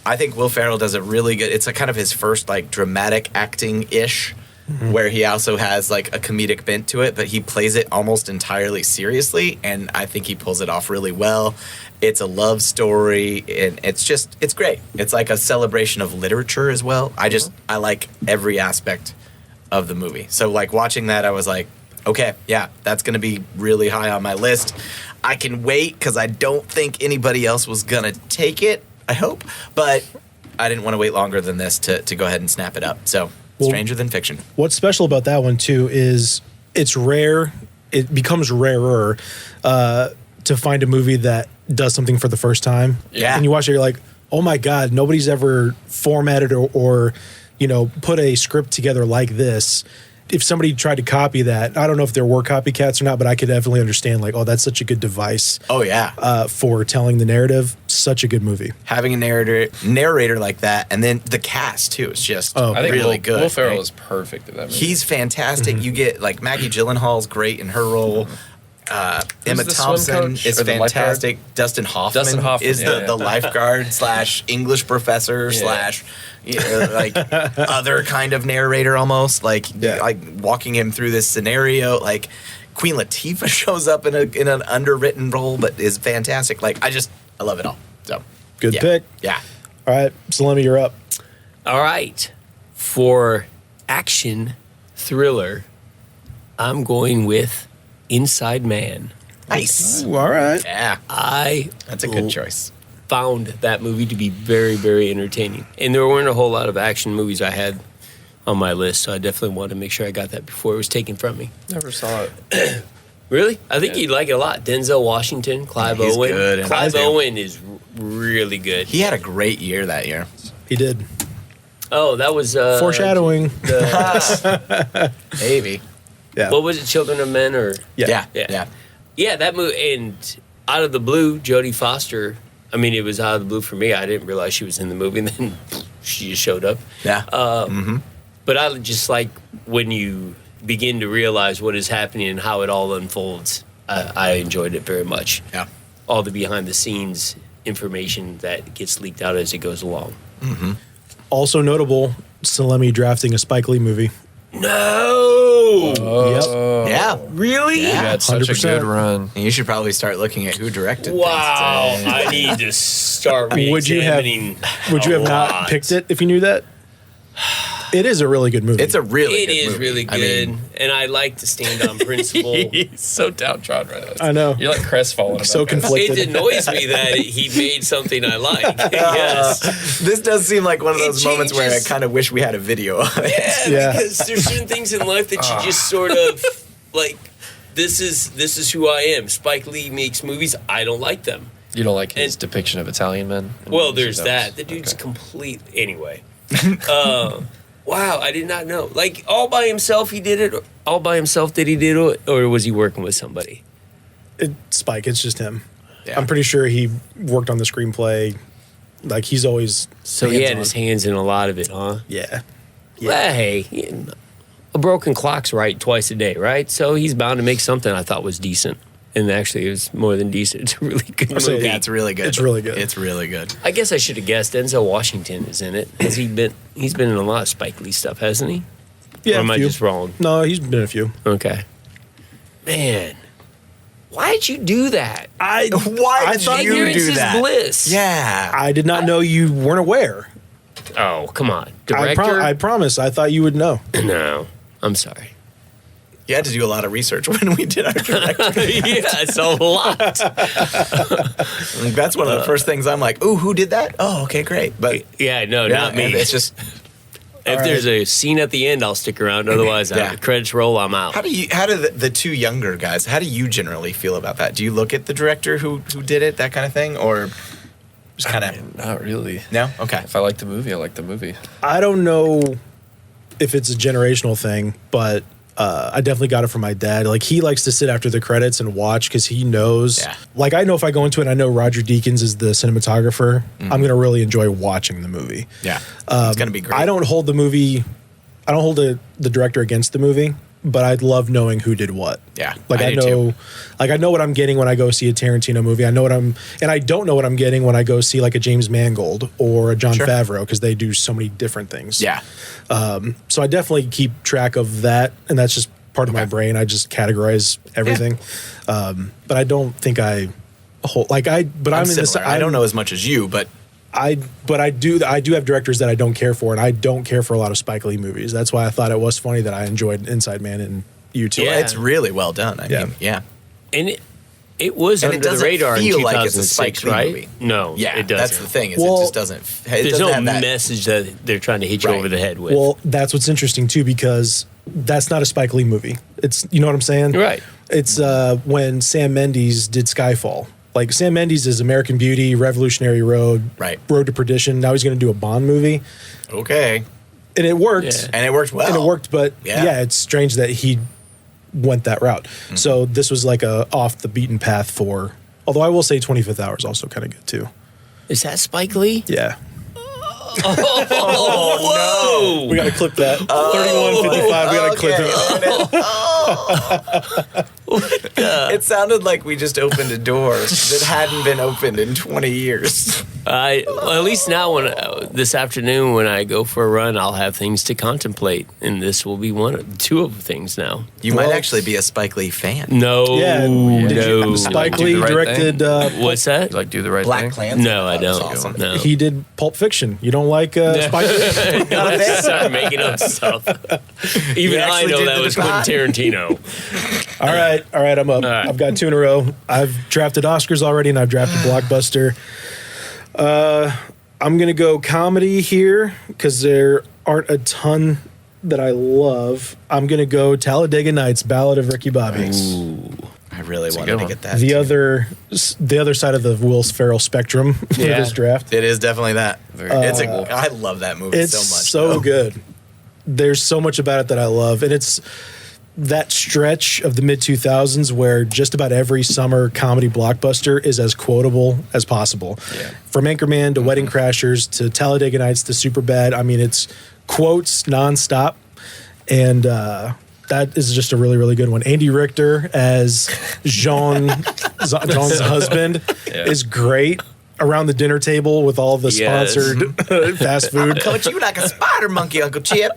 S3: I think Will Ferrell does it really good. It's a kind of his first like dramatic acting ish. Where he also has like a comedic bent to it, but he plays it almost entirely seriously, and I think he pulls it off really well. It's a love story, and it's great. It's like a celebration of literature as well. I like every aspect of the movie. So like watching that, I was like, okay, yeah, that's gonna be really high on my list. I can wait because I don't think anybody else was gonna take it. I hope, but I didn't want to wait longer than this to go ahead and snap it up. So.
S1: Well,
S3: Stranger Than Fiction.
S1: What's special about that one too is it's rare. It becomes rarer to find a movie that does something for the first time.
S3: Yeah.
S1: And you watch it, you're like, oh my God, nobody's ever formatted or put a script together like this. If somebody tried to copy that, I don't know if there were copycats or not, but I could definitely understand like, oh, that's such a good device
S3: Oh yeah.
S1: for telling the narrative. Such a good movie.
S3: Having a narrator like that, and then the cast too is just
S1: Oh,
S4: I think
S3: really
S4: Will,
S3: good.
S4: Will Ferrell
S3: right?
S4: is perfect in that movie.
S3: He's fantastic. You get like Maggie Gyllenhaal's great in her role. Emma
S4: the swim
S3: Thompson
S4: coach
S3: is
S4: or the lifeguard?
S3: fantastic. Dustin Hoffman is
S4: yeah,
S3: the
S4: yeah.
S3: lifeguard slash English professor slash like other kind of narrator almost like walking him through this scenario. Like Queen Latifah shows up in an underwritten role, but is fantastic. Like I love it all. So
S1: Good
S3: yeah.
S1: pick.
S3: Yeah.
S1: All right, Salemi, you're up.
S2: All right. For action thriller, I'm going with Inside Man.
S3: Nice.
S1: Ooh, all right.
S3: Yeah.
S2: I
S3: That's a good choice.
S2: found that movie to be very, very entertaining. And there weren't a whole lot of action movies I had on my list, so I definitely wanted to make sure I got that before it was taken from me.
S4: Never saw it.
S2: Really? I think you'd like it a lot. Denzel Washington, Clive
S3: He's
S2: Owen.
S3: good in
S2: Clive
S3: that, too.
S2: Owen is really good.
S3: He had a great year that year.
S1: He did.
S2: Oh, that was
S1: Foreshadowing.
S3: Maybe.
S1: Yeah.
S2: What was it? Children of Men or
S3: Yeah.
S2: Yeah.
S3: Yeah.
S2: Yeah, that movie. And out of the blue, Jodie Foster. I mean, it was out of the blue for me. I didn't realize she was in the movie, and then she just showed up.
S3: Yeah.
S2: But I just like when you begin to realize what is happening and how it all unfolds. I enjoyed it very much.
S3: Yeah.
S2: All the behind the scenes information that gets leaked out as it goes along.
S1: Also notable, Salemi drafting a Spike Lee movie.
S2: No.
S4: Oh,
S3: Yeah.
S2: Really?
S4: You had such a
S1: 100%.
S4: good run.
S3: And you should probably start looking at who directed
S2: Wow. I need to start
S1: Would you have-
S2: re-examining.
S1: Would you have
S2: a
S1: not
S2: lot.
S1: picked it if you knew that? It is a really good movie.
S3: It's a really
S2: It
S3: good
S2: is
S3: movie.
S2: really
S3: I
S2: good,
S3: mean,
S2: and I like to stand on principle.
S4: He's so downtrodden right now.
S1: I know.
S4: You're like crestfallen. about
S1: So
S4: this.
S1: conflicted.
S2: It annoys me that he made something I like. Yes.
S3: this does seem like one of
S2: It
S3: those moments where I
S2: changes-
S3: kind of wish we had a video of it.
S2: Yeah,
S1: Yeah.
S2: because there's certain things in life that you just sort of like. This is who I am. Spike Lee makes movies. I don't like them.
S4: You don't like his
S2: And-
S4: depiction of Italian men?
S2: Well, there's
S4: She
S2: that.
S4: does.
S2: The dude's
S4: Okay.
S2: complete. Anyway. Wow, I did not know. Like all by himself, he did it. All by himself, did he do it, or was he working with somebody?
S1: Spike. It's just him.
S3: Yeah.
S1: I'm pretty sure he worked on the screenplay. Like he's always
S2: So he had
S1: hands-on.
S2: his hands in a lot of it, huh?
S1: Yeah.
S2: Well, hey, a broken clock's right twice a day, right? So he's bound to make something I thought was decent. And actually, it was more than decent. It's a really good
S1: say,
S2: movie.
S3: Yeah, it's really good.
S1: It's really good.
S3: It's really good.
S2: I guess I should have guessed Denzel Washington is in it. Has he been? He's been in a lot of Spike Lee stuff, hasn't he?
S1: Yeah.
S2: Or am
S1: a
S2: I
S1: few.
S2: just wrong?
S1: No, he's been in a few.
S2: Okay. Man, why did you do that?
S1: I
S3: Why did
S1: thought
S3: you
S2: Ignorance
S3: do
S2: is
S3: that?
S2: bliss.
S3: Yeah.
S1: I did not know you weren't aware.
S2: Oh, come on,
S1: I
S2: director.
S1: promise. I thought you would know.
S2: No, I'm sorry.
S3: You had to do a lot of research when we did our director.
S2: Yeah, it's a lot.
S3: That's one of the first things I'm like, ooh, who did that? Oh, okay, great. But
S2: Yeah, no,
S3: yeah,
S2: not me.
S3: and it's just
S2: If there's a scene at the end, I'll stick around. Otherwise,
S3: Yeah.
S2: the credits roll, I'm out.
S3: how do the two younger guys, how do you generally feel about that? Do you look at the director who did it, that kind of thing? Or just kind of
S4: Not really.
S3: no? Okay.
S4: If I like the movie, I like the movie.
S1: I don't know if it's a generational thing, but I definitely got it from my dad. Like he likes to sit after the credits and watch because he knows.
S3: Yeah.
S1: Like I know if I go into it, and I know Roger Deakins is the cinematographer. I'm gonna really enjoy watching the movie.
S3: Yeah. It's gonna be great.
S1: I don't hold the director against the movie, but I love knowing who did what.
S3: Yeah,
S1: Like
S3: I
S1: I
S3: do
S1: know,
S3: too.
S1: like I know what I'm getting when I go see a Tarantino movie. I know and I don't know what I'm getting when I go see like a James Mangold or a Jon
S3: Sure.
S1: Favreau because they do so many different things.
S3: Yeah.
S1: So I definitely keep track of that, and that's just part of my
S3: Okay.
S1: brain. I just categorize everything, but I don't think I hold like I. But I'm, in this.
S3: similar. I don't know as much as you, but
S1: I do have directors that I don't care for, and I don't care for a lot of Spike Lee movies. That's why I thought it was funny that I enjoyed Inside Man and you too.
S2: Yeah.
S3: it's really well done. I
S1: Yeah.
S3: mean, yeah.
S2: And it was
S3: And it
S2: under the
S3: doesn't
S2: radar in
S3: feel like it's a
S2: 2006,
S3: Spike Lee
S2: right?
S3: movie.
S2: No,
S3: Yeah,
S2: it doesn't.
S3: that's the thing. Is
S1: Well,
S3: it just doesn't. It
S2: There's
S3: doesn't
S2: no
S3: have that.
S2: message that they're trying to hit you
S3: Right.
S2: over the head with.
S1: Well, that's what's interesting too because that's not a Spike Lee movie. It's you know what I'm saying,
S2: Right.
S1: It's when Sam Mendes did Skyfall. Like Sam Mendes is American Beauty, Revolutionary Road,
S3: Right.
S1: Road to Perdition. Now he's going to do a Bond movie,
S3: Okay,
S1: and it worked.
S2: Yeah.
S3: and it worked well.
S1: And it worked, but
S3: Yeah.
S1: yeah, it's strange that he went that route. So this was like a off the beaten path for. Although I will say 25th Hour is also kind of good too.
S2: Is that Spike Lee?
S1: Yeah,
S2: Oh, whoa!
S1: we got to clip that. 31:55. We got to clip it.
S3: It sounded like we just opened a door that hadn't been opened in 20 years.
S2: Well, at least now, when this afternoon when I go for a run, I'll have things to contemplate, and this will be two of the things now.
S3: You
S1: Well-
S3: might actually be a Spike Lee fan.
S2: No,
S1: Yeah, did you-
S2: no.
S1: Spike
S4: Do
S1: Lee
S4: the right
S1: directed.
S2: What's that?
S4: You like do the right
S3: Black
S4: thing?
S3: Klansman.
S2: No, I
S3: That was
S2: don't.
S3: awesome.
S2: No.
S1: He did Pulp Fiction. You don't like Spike Lee?
S2: Don't start making up stuff. Even I
S3: actually
S2: know
S3: did
S2: that
S3: the
S2: was
S3: plot.
S2: Quentin Tarantino.
S1: All right, I'm up.
S2: All right.
S1: I've got 2 in a row. I've drafted Oscars already, and I've drafted Blockbuster. I'm gonna go comedy here because there aren't a ton that I love. I'm gonna go Talladega Nights: Ballad of Ricky Bobby.
S3: I really
S4: a
S3: wanted
S4: good
S3: to
S4: one.
S3: get that.
S1: The
S3: too.
S1: other side of the Will Ferrell spectrum for
S2: Yeah.
S1: this draft.
S3: It is definitely that. It's
S4: cool.
S3: I love that movie
S1: It's
S3: so much.
S1: so
S3: though.
S1: good. There's so much about it that I love, and it's that stretch of the mid 2000s where just about every summer comedy blockbuster is as quotable as possible.
S4: Yeah.
S1: From Anchorman to Wedding Crashers to Talladega Nights to Superbad. I mean, it's quotes nonstop, and that is just a really, really good one. Andy Richter as Jean's husband
S4: Yeah.
S1: is great. Around the dinner table with all the
S2: Yes.
S1: sponsored fast food.
S3: Coach, you like a spider monkey, Uncle Chip.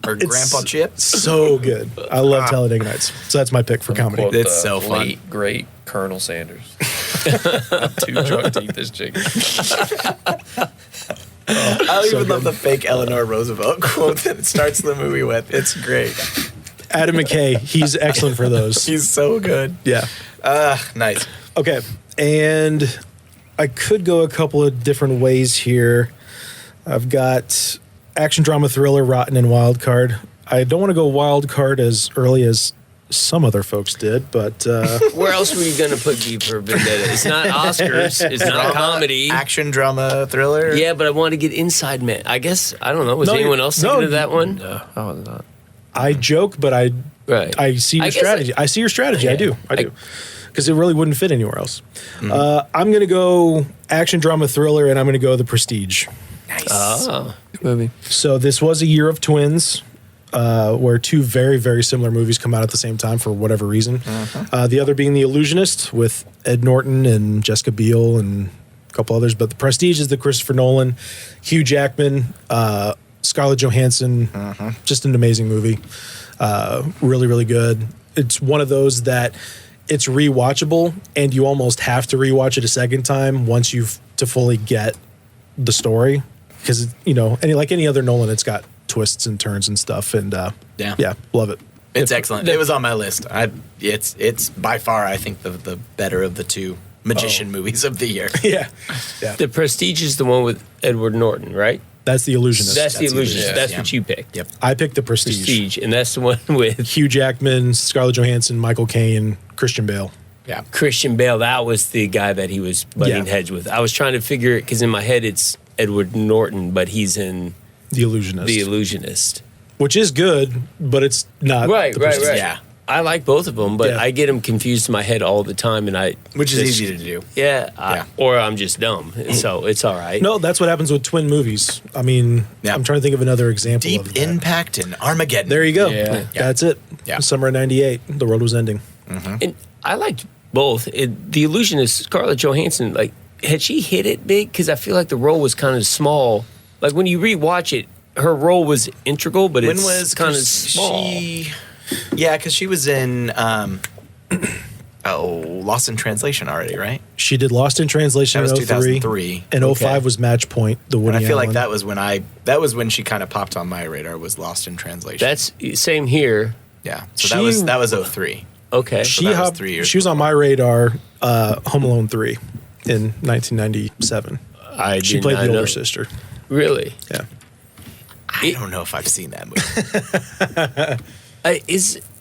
S3: Or Grandpa Chip.
S1: So good. I love Talladega Nights. So that's my pick for comedy.
S4: Quote
S3: It's
S4: the
S3: so fun.
S4: late, great Colonel Sanders. I'm too drunk to eat this chicken.
S3: I
S1: So
S3: even love
S1: good.
S3: the fake Eleanor Roosevelt quote that it starts the movie with. It's great.
S1: Adam McKay, he's excellent for those.
S3: He's so good.
S1: Yeah.
S3: Nice.
S1: Okay. And I could go a couple of different ways here. I've got action, drama, thriller, rotten, and wild card. I don't want to go wild card as early as some other folks did, but
S2: Where else were you gonna put V for Vendetta? It's not Oscars. It's not comedy.
S3: Action, drama, thriller.
S2: Yeah, but I want to get inside man. I guess I don't know. Was
S1: No,
S2: anyone else
S1: no,
S2: thinking of that one?
S4: No, I was not.
S1: I joke, but I
S2: Right.
S1: see your
S2: I guess
S1: strategy. I see your strategy. I
S2: Yeah.
S1: do. I do. Because it really wouldn't fit anywhere else.
S2: Mm-hmm.
S1: I'm going to go action, drama, thriller, and I'm going to go The Prestige.
S3: Nice.
S2: Oh, good movie.
S1: So this was a year of twins, where two very, very similar movies come out at the same time for whatever reason. The other being The Illusionist with Ed Norton and Jessica Biel and a couple others. But The Prestige is the Christopher Nolan, Hugh Jackman, Scarlett Johansson. Just an amazing movie. Really, really good. It's one of those that it's rewatchable, and you almost have to rewatch it a second time once you've to fully get the story, because like any other Nolan, it's got twists and turns and stuff, and
S3: Yeah.
S1: love it.
S3: It's excellent. It was on my list. It's by far, I think, the better of the two magician movies of the year.
S1: Yeah,
S2: The Prestige is the one with Edward Norton, right?
S1: that's The Illusionist.
S2: That's the
S3: The
S2: Illusionist.
S3: Illusionist,
S2: That's
S3: yeah.
S2: what you picked.
S3: Yep.
S1: I picked The Prestige.
S2: Prestige, and that's the one with
S1: Hugh Jackman, Scarlett Johansson, Michael Caine, Christian Bale.
S3: Yeah.
S2: Christian Bale. That was the guy that he was butting
S1: Yeah.
S2: heads with. I was trying to figure it because in my head it's Edward Norton, but he's in
S1: The Illusionist,
S2: The Illusionist.
S1: which is good, but it's not
S2: Right,
S1: The
S2: right,
S1: Prestige.
S2: right.
S3: Yeah.
S2: I like both of them, but
S1: Yeah.
S2: I get them confused in my head all the time, and
S3: Which is
S2: just-
S3: easy to do.
S2: Yeah,
S3: Yeah.
S2: or I'm just dumb, so it's all right.
S1: No, that's what happens with twin movies. I mean,
S3: Yeah.
S1: I'm trying to think of another example
S3: Deep
S1: of that.
S3: Impact and Armageddon.
S1: There you go.
S4: Yeah.
S1: That's it.
S3: Yeah.
S1: Summer of '98. The world was ending.
S2: And I liked both. The Illusionist, Scarlett Johansson, like, had she hit it big? Because I feel like the role was kind of small. Like, when you rewatch it, her role was integral, but
S3: When
S2: it's
S3: was
S2: kind of small.
S3: Yeah, because she was in Lost in Translation already, right?
S1: She did Lost in Translation
S3: That was
S1: in 03.
S3: 2003.
S1: And
S2: Okay.
S1: 05 was Match Point, the Woody
S3: And I feel
S1: Allen.
S3: like that was when she kind of popped on my radar. Was Lost in Translation.
S2: That's same here.
S3: yeah. So
S1: She-
S3: that was 03.
S2: Okay.
S1: She
S3: that was
S1: hopped,
S3: 3 years
S1: she was on my radar, Home Alone 3 in 1997.
S2: I
S1: She
S2: did
S1: played
S2: not
S1: the
S2: know.
S1: older sister.
S2: Really?
S1: Yeah.
S3: I don't know if I've seen that movie.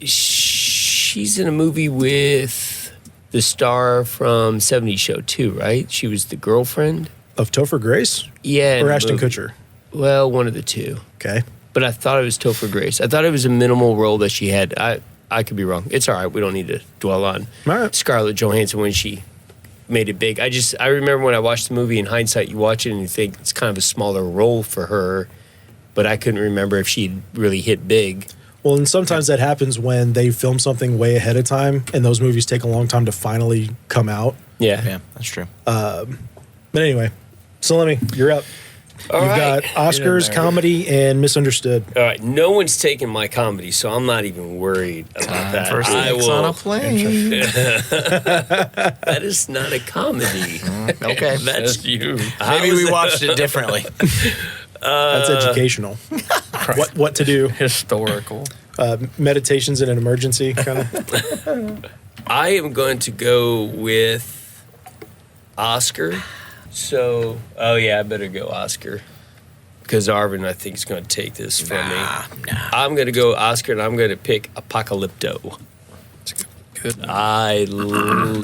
S2: She's in a movie with the star from 70s Show too, right? She was the girlfriend.
S1: Of Topher Grace
S2: Yeah. in
S1: or
S2: the
S1: Ashton
S2: movie.
S1: Kutcher?
S2: Well, one of the two.
S1: Okay.
S2: But I thought it was Topher Grace. I thought it was a minimal role that she had. I could be wrong. It's all right. We don't need to dwell on
S1: All right.
S2: Scarlett Johansson when she made it big. I remember when I watched the movie in hindsight, you watch it and you think it's kind of a smaller role for her, but I couldn't remember if she'd really hit big.
S1: Well, and sometimes that happens when they film something way ahead of time and those movies take a long time to finally come out.
S2: Yeah.
S3: Yeah, that's true.
S1: But anyway, Salemi, you're up.
S2: All
S1: You've
S2: right.
S1: got Oscars, comedy, and Misunderstood.
S2: All right. No one's taking my comedy, so I'm not even worried about that.
S3: First
S2: I
S3: things on a
S2: will.
S3: plane.
S2: That is not a comedy.
S3: Okay.
S2: That's
S4: you.
S3: Maybe we watched it differently.
S1: That's educational. What to do?
S4: Historical.
S1: Meditations in an emergency, kind of.
S2: I am going to go with Oscar. So, oh yeah, I better go Oscar. Because Arvin, I think, is going to take this from me. I'm going to go Oscar, and I'm going to pick Apocalypto.
S4: Good.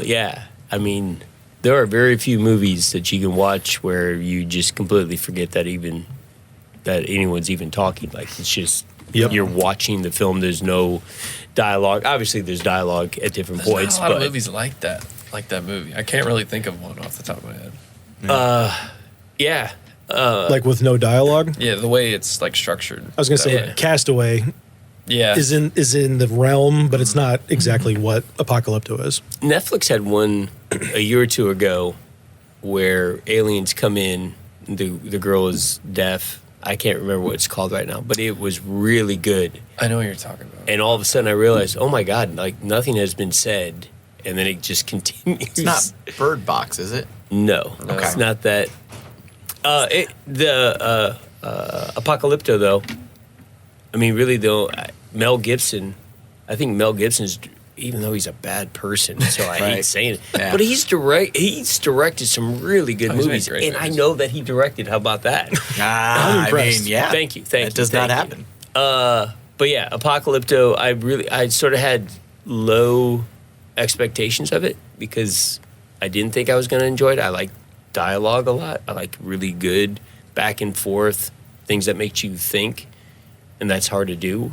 S2: Yeah. I mean, there are very few movies that you can watch where you just completely forget that anyone's even talking. Like, it's just
S1: Yep.
S2: you're watching the film. There's no dialogue. Obviously, there's dialogue at different
S4: There's
S2: points,
S4: not a lot
S2: but
S4: of movies like that movie. I can't really think of one off the top of my head.
S2: yeah.
S1: Like with no dialogue.
S4: Yeah, the way it's like structured.
S1: I was gonna say
S2: Yeah.
S1: Castaway
S4: Yeah.
S1: is in the realm, but it's not exactly what Apocalypto is.
S2: Netflix had one a year or two ago where aliens come in. The girl is deaf I can't remember what it's called right now, but it was really good.
S4: I know what you're talking about.
S2: And all of a sudden I realized, oh my God, like nothing has been said. And then it just continues.
S3: It's not Bird Box, is it?
S2: No,
S3: Okay.
S2: it's not that. Apocalypto, though, I mean, really, though, Mel Gibson, I think Mel Gibson's, even though he's a bad person, so I hate
S3: Right.
S2: saying it,
S3: Yeah.
S2: but he's directed some really good
S4: Oh, he's made
S2: movies.
S4: great
S2: And I
S4: movies.
S2: know that he directed. How about that?
S3: I'm
S1: impressed.
S3: yeah.
S2: Thank you.
S3: That does not happen.
S2: But yeah, Apocalypto, I sort of had low expectations of it because I didn't think I was going to enjoy it. I like dialogue a lot. I like really good back and forth things that make you think, and that's hard to do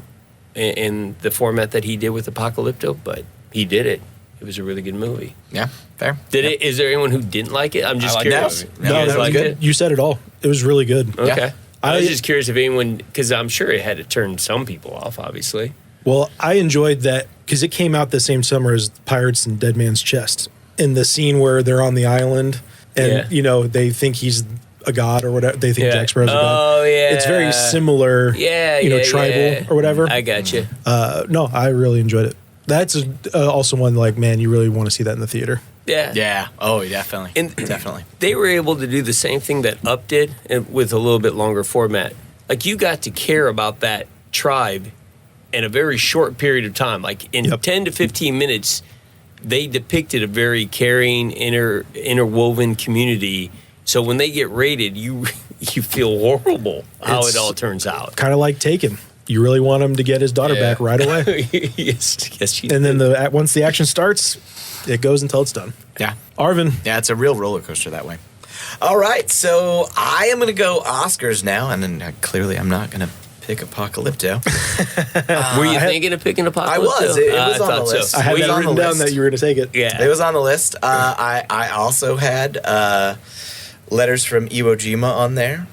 S2: in the format that he did with Apocalypto. But he did it. It was a really good movie.
S3: Yeah, fair.
S2: Is there anyone who didn't like it? I'm just
S4: liked
S2: curious.
S4: it.
S2: You
S3: No,
S2: guys
S3: that was
S2: liked
S3: good.
S2: it?
S1: You said it all. It was really good.
S2: Okay.
S3: Yeah.
S2: I was
S1: I-
S2: just curious if anyone, because I'm sure it had to turn some people off, obviously.
S1: Well, I enjoyed that because it came out the same summer as Pirates and Dead Man's Chest. In the scene where they're on the island and,
S2: Yeah.
S1: you know, they think he's a god or whatever. They think
S2: Yeah.
S1: Jack Sparrow's a god.
S2: Oh, yeah.
S1: It's very similar,
S2: Yeah,
S1: you know,
S2: yeah,
S1: tribal
S2: yeah.
S1: or whatever.
S2: I got you.
S1: No, I really enjoyed it. That's also one, like, man, you really want to see that in the theater.
S2: Yeah.
S3: Yeah. Oh, definitely.
S2: And-
S3: Definitely.
S2: They were able to do the same thing that Up did with a little bit longer format. Like, you got to care about that tribe in a very short period of time. Like, in
S1: Yep.
S2: 10 to 15 minutes, they depicted a very caring, interwoven community. So when they get raided, you feel horrible how
S1: It's-
S2: it all turns out.
S1: Kind of like Taken. You really want him to get his daughter
S4: Yeah.
S1: back right away.
S2: yes, you
S1: And then
S2: did.
S1: once the action starts, it goes until it's done.
S3: Yeah.
S1: Arvin,
S3: Yeah, it's a real roller coaster that way. All right, so I am going to go Oscars now, and then clearly I'm not going to pick Apocalypto.
S2: Were you thinking of picking Apocalypto?
S3: I was. It was
S2: I
S3: on the
S2: thought
S3: list.
S1: I had
S3: We
S1: that
S3: on
S1: written
S3: the
S1: down
S3: list.
S1: that you were going to take it.
S2: Yeah.
S3: It was on the list. I also had Letters from Iwo Jima on there,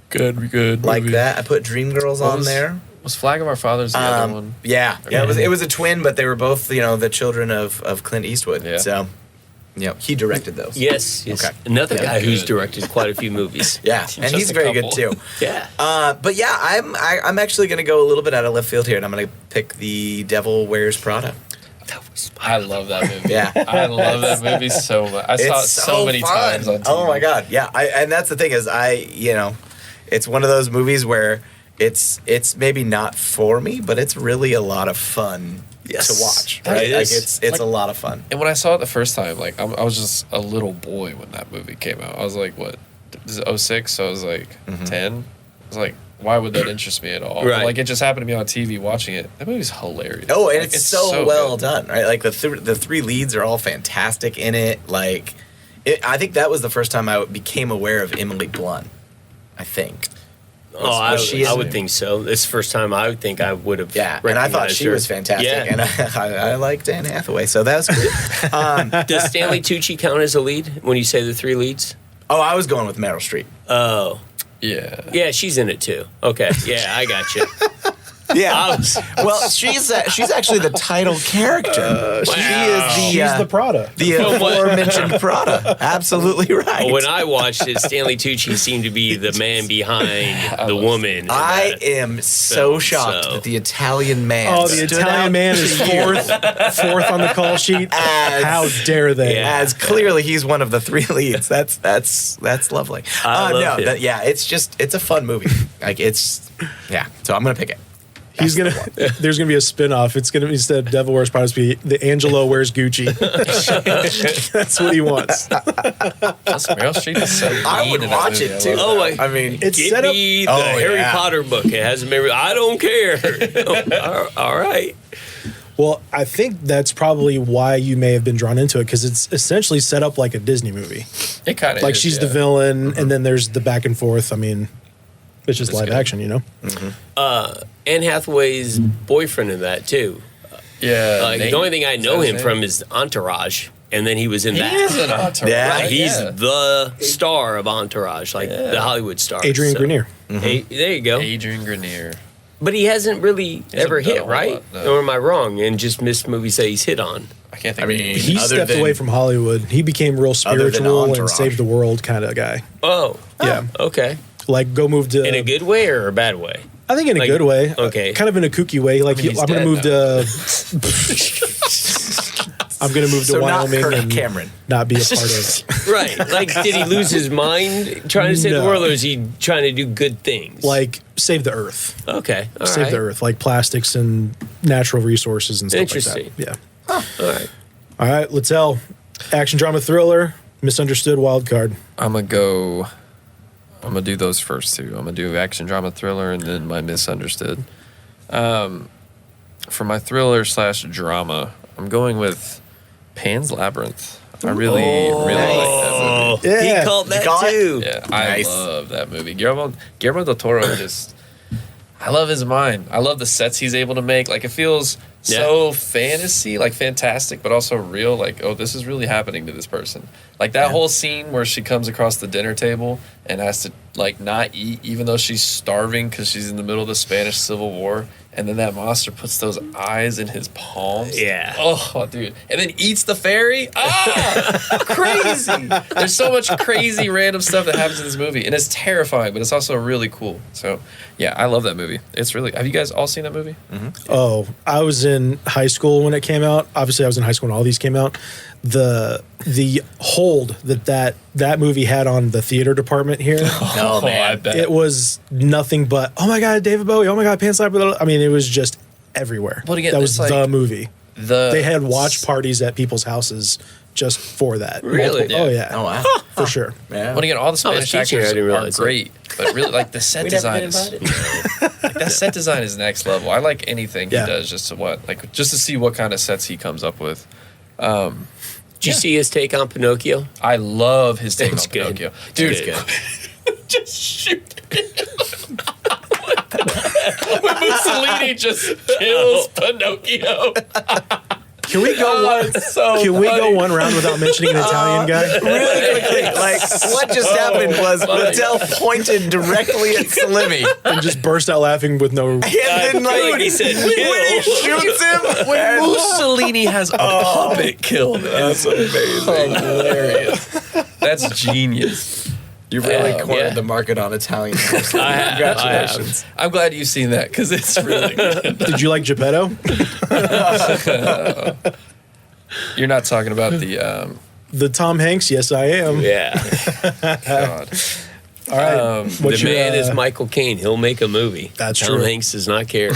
S4: Good.
S3: like
S4: movie.
S3: that. I put Dreamgirls on
S4: was-
S3: there.
S4: Was Flag of Our Fathers the other one?
S3: Yeah, it was a twin, but they were both the children of Clint Eastwood.
S4: Yeah.
S3: So, he directed those.
S2: Yes.
S3: Okay.
S2: Another
S3: Yeah.
S2: guy who's
S4: Good.
S2: directed quite a few movies.
S3: Yeah, and
S4: Just
S3: he's
S4: a
S3: very
S4: couple.
S3: good too.
S2: Yeah.
S3: But yeah, I'm actually going to go a little bit out of left field here, and I'm going to pick The Devil Wears Prada.
S2: That was
S4: I love that movie.
S3: Yeah.
S4: I love that movie so much. I saw it
S3: It's
S4: so many
S3: fun.
S4: times on TV.
S3: Oh my god, yeah. And that's the thing is, it's one of those movies where it's maybe not for me, but it's really a lot of fun
S2: Yes.
S3: to watch.
S2: That
S3: Right? Like
S2: is.
S3: it's a lot of fun.
S4: And when I saw it the first time, like I was just a little boy when that movie came out. I was like, what? This is 06, so I was like 10. I was like, why would that interest me at all?
S2: Right.
S4: But, like it just happened to be on TV watching it. That movie's hilarious.
S3: Oh, and
S4: Like,
S3: it's so well
S4: good.
S3: done, right? Like the three leads are all fantastic in it. Like, I think that was the first time I became aware of Emily Blunt. I think.
S2: Oh, I
S3: she in
S2: would
S3: it?
S2: think so. It's the first time I would think I would have.
S3: Yeah, and I thought
S2: recognized
S3: she
S2: her.
S3: was fantastic,
S2: Yeah.
S3: and I liked Anne Hathaway, so that was good.
S2: Does Stanley Tucci count as a lead when you say the three leads?
S3: Oh, I was going with Meryl Streep.
S2: Oh,
S4: Yeah.
S2: yeah, she's in it too. Okay, yeah, I got you.
S3: Yeah. Well, she's actually the title character. She is
S1: She's the Prada.
S3: the aforementioned Prada. Absolutely right.
S2: When I watched it, Stanley Tucci seemed to be the man behind the woman. in
S3: I
S2: that.
S3: am so
S2: So-
S3: shocked that the Italian man.
S1: Oh, the
S3: stood out
S1: Italian man is
S3: to you
S1: fourth on the call sheet.
S3: As-
S1: How dare they?
S2: Yeah.
S3: as clearly he's one of the three leads. That's lovely.
S2: I love him.
S3: It's a fun movie. So I'm gonna pick it.
S1: He's gonna. There's gonna be a spin-off. It's gonna be, instead of Devil Wears Prada, it's gonna be the Angelo Wears Gucci. That's what he wants.
S4: That's Meryl Streep is so
S3: I
S4: mean
S3: would
S4: in that
S3: watch
S4: movie.
S3: it
S4: I
S3: too.
S4: love
S2: Oh
S4: that.
S2: my!
S3: I mean,
S1: It's
S2: Give
S1: set up.
S2: me the
S3: Oh,
S2: Harry
S3: yeah.
S2: Potter book. It has Mary. I don't care. All right.
S1: Well, I think that's probably why you may have been drawn into it because it's essentially set up like a Disney movie.
S4: It kind of
S1: Like she's the villain, and then there's the back and forth. I mean, it's just
S4: That's
S1: live
S4: good.
S1: action, you know.
S2: Anne Hathaway's boyfriend in that too.
S4: Yeah.
S2: Like
S4: Nate-
S2: the only thing I
S4: is
S2: know
S4: that his
S2: him
S4: name?
S2: from is Entourage, and then he was in
S4: He
S2: that.
S4: is an entourage.
S3: Yeah.
S2: Right, he's
S4: Yeah.
S2: the star of Entourage, like the Hollywood star.
S1: Adrian Grenier.
S2: There you go.
S4: Adrian Grenier.
S2: But he hasn't really ever
S4: hasn't done a
S2: hit,
S4: whole
S2: right?
S4: lot, no.
S2: Or am I wrong? And just missed movies that he's hit on.
S4: I can't think
S3: I
S4: of
S3: mean,
S4: it.
S1: He
S3: Other
S1: stepped
S3: than-
S1: away from Hollywood. He became real
S3: Other than
S1: spiritual and
S3: Entourage.
S1: saved the world kind of guy.
S2: Oh,
S1: Yeah.
S2: okay.
S1: Like, go move to
S2: In a good way or a bad way?
S1: I think in a
S2: like-
S1: good way.
S2: okay.
S1: Kind of in a kooky way. Like,
S4: mean, he's
S1: I'm going to
S4: dead
S1: move to. I'm going to move to
S3: So not
S1: Wyoming
S3: Kirk
S1: and
S3: Cameron.
S1: not be a part of.
S2: Right. Like, did he lose his mind trying to save the
S1: No.
S2: world, or is he trying to do good things?
S1: Like, save the earth.
S2: okay. All
S1: Save
S2: right.
S1: the earth. Like plastics and natural resources and stuff
S2: Interesting.
S1: like that. Yeah.
S2: All right.
S1: All right, Littell. Action drama thriller. Misunderstood wild card.
S4: I'm gonna do those first two. I'm gonna do action drama thriller and then my misunderstood. For my thriller / drama, I'm going with Pan's Labyrinth. I really like that movie.
S1: Yeah.
S2: He called that
S3: call it?
S2: too.
S4: Yeah, I
S3: Nice.
S4: love that movie. Guillermo del Toro just, I love his mind. I love the sets he's able to make. Like, it feels so fantasy, like fantastic, but also real. Like, oh, this is really happening to this person. Like that whole scene where she comes across the dinner table and has to like not eat, even though she's starving because she's in the middle of the Spanish Civil War. And then that monster puts those eyes in his palms.
S2: Yeah.
S4: Oh, dude. And then eats the fairy. Ah, crazy. There's so much crazy random stuff that happens in this movie. And it's terrifying, but it's also really cool. So, yeah, I love that movie. It's really, have you guys all seen that movie?
S1: Oh, I was in high school when it came out. Obviously, I was in high school when all these came out. The hold that movie had on the theater department here,
S3: Oh,
S4: I
S3: man.
S4: bet.
S1: it was nothing but, oh my God, David Bowie, oh my God, Pan's Labyrinth. I mean, it was just everywhere.
S4: But again,
S1: that was
S4: it's
S1: the
S4: like
S1: movie.
S4: The
S1: They had watch parties at people's houses just for that.
S2: Really?
S1: Oh, yeah.
S3: Oh, wow.
S1: For sure.
S3: Yeah.
S4: But again, all the Spanish
S2: teaching her, I
S4: actors
S2: didn't
S4: are
S2: realize that.
S4: great, but really, like the set
S2: We never
S4: design
S2: been
S4: is
S2: invited.
S4: like, that set design is next level. I like anything
S1: Yeah.
S4: he does just to see what kind of sets he comes up with.
S2: Did you see his take on Pinocchio?
S4: I love his take
S2: It's
S4: on
S2: good.
S4: Pinocchio,
S2: It's
S4: dude.
S2: good.
S4: Just shoot. When Mussolini just kills Pinocchio.
S1: Can we go one?
S4: It's so
S1: Can we
S4: funny.
S1: go one round without mentioning an Italian guy?
S3: Really quickly, like what just happened was
S4: funny.
S3: Littell pointed directly at Salimi,
S1: And just burst out laughing with no.
S3: and then like
S2: Dude, he said
S3: when he
S2: kill.
S3: shoots him,
S4: When Mussolini has a puppet killed, that's amazing. Hilarious. That's genius.
S3: you really
S2: Yeah.
S3: cornered
S2: Yeah.
S3: the market on Italian.
S2: I have.
S3: Congratulations.
S4: I'm glad you've seen that because it's really good.
S1: Did you like Geppetto?
S4: You're not talking about the
S1: The Tom Hanks? Yes, I am.
S2: Yeah.
S4: God.
S1: All right.
S2: The
S1: What's your,
S2: man is Michael Caine. He'll make a movie.
S1: That's
S2: Tom
S1: true.
S2: Hanks does not care.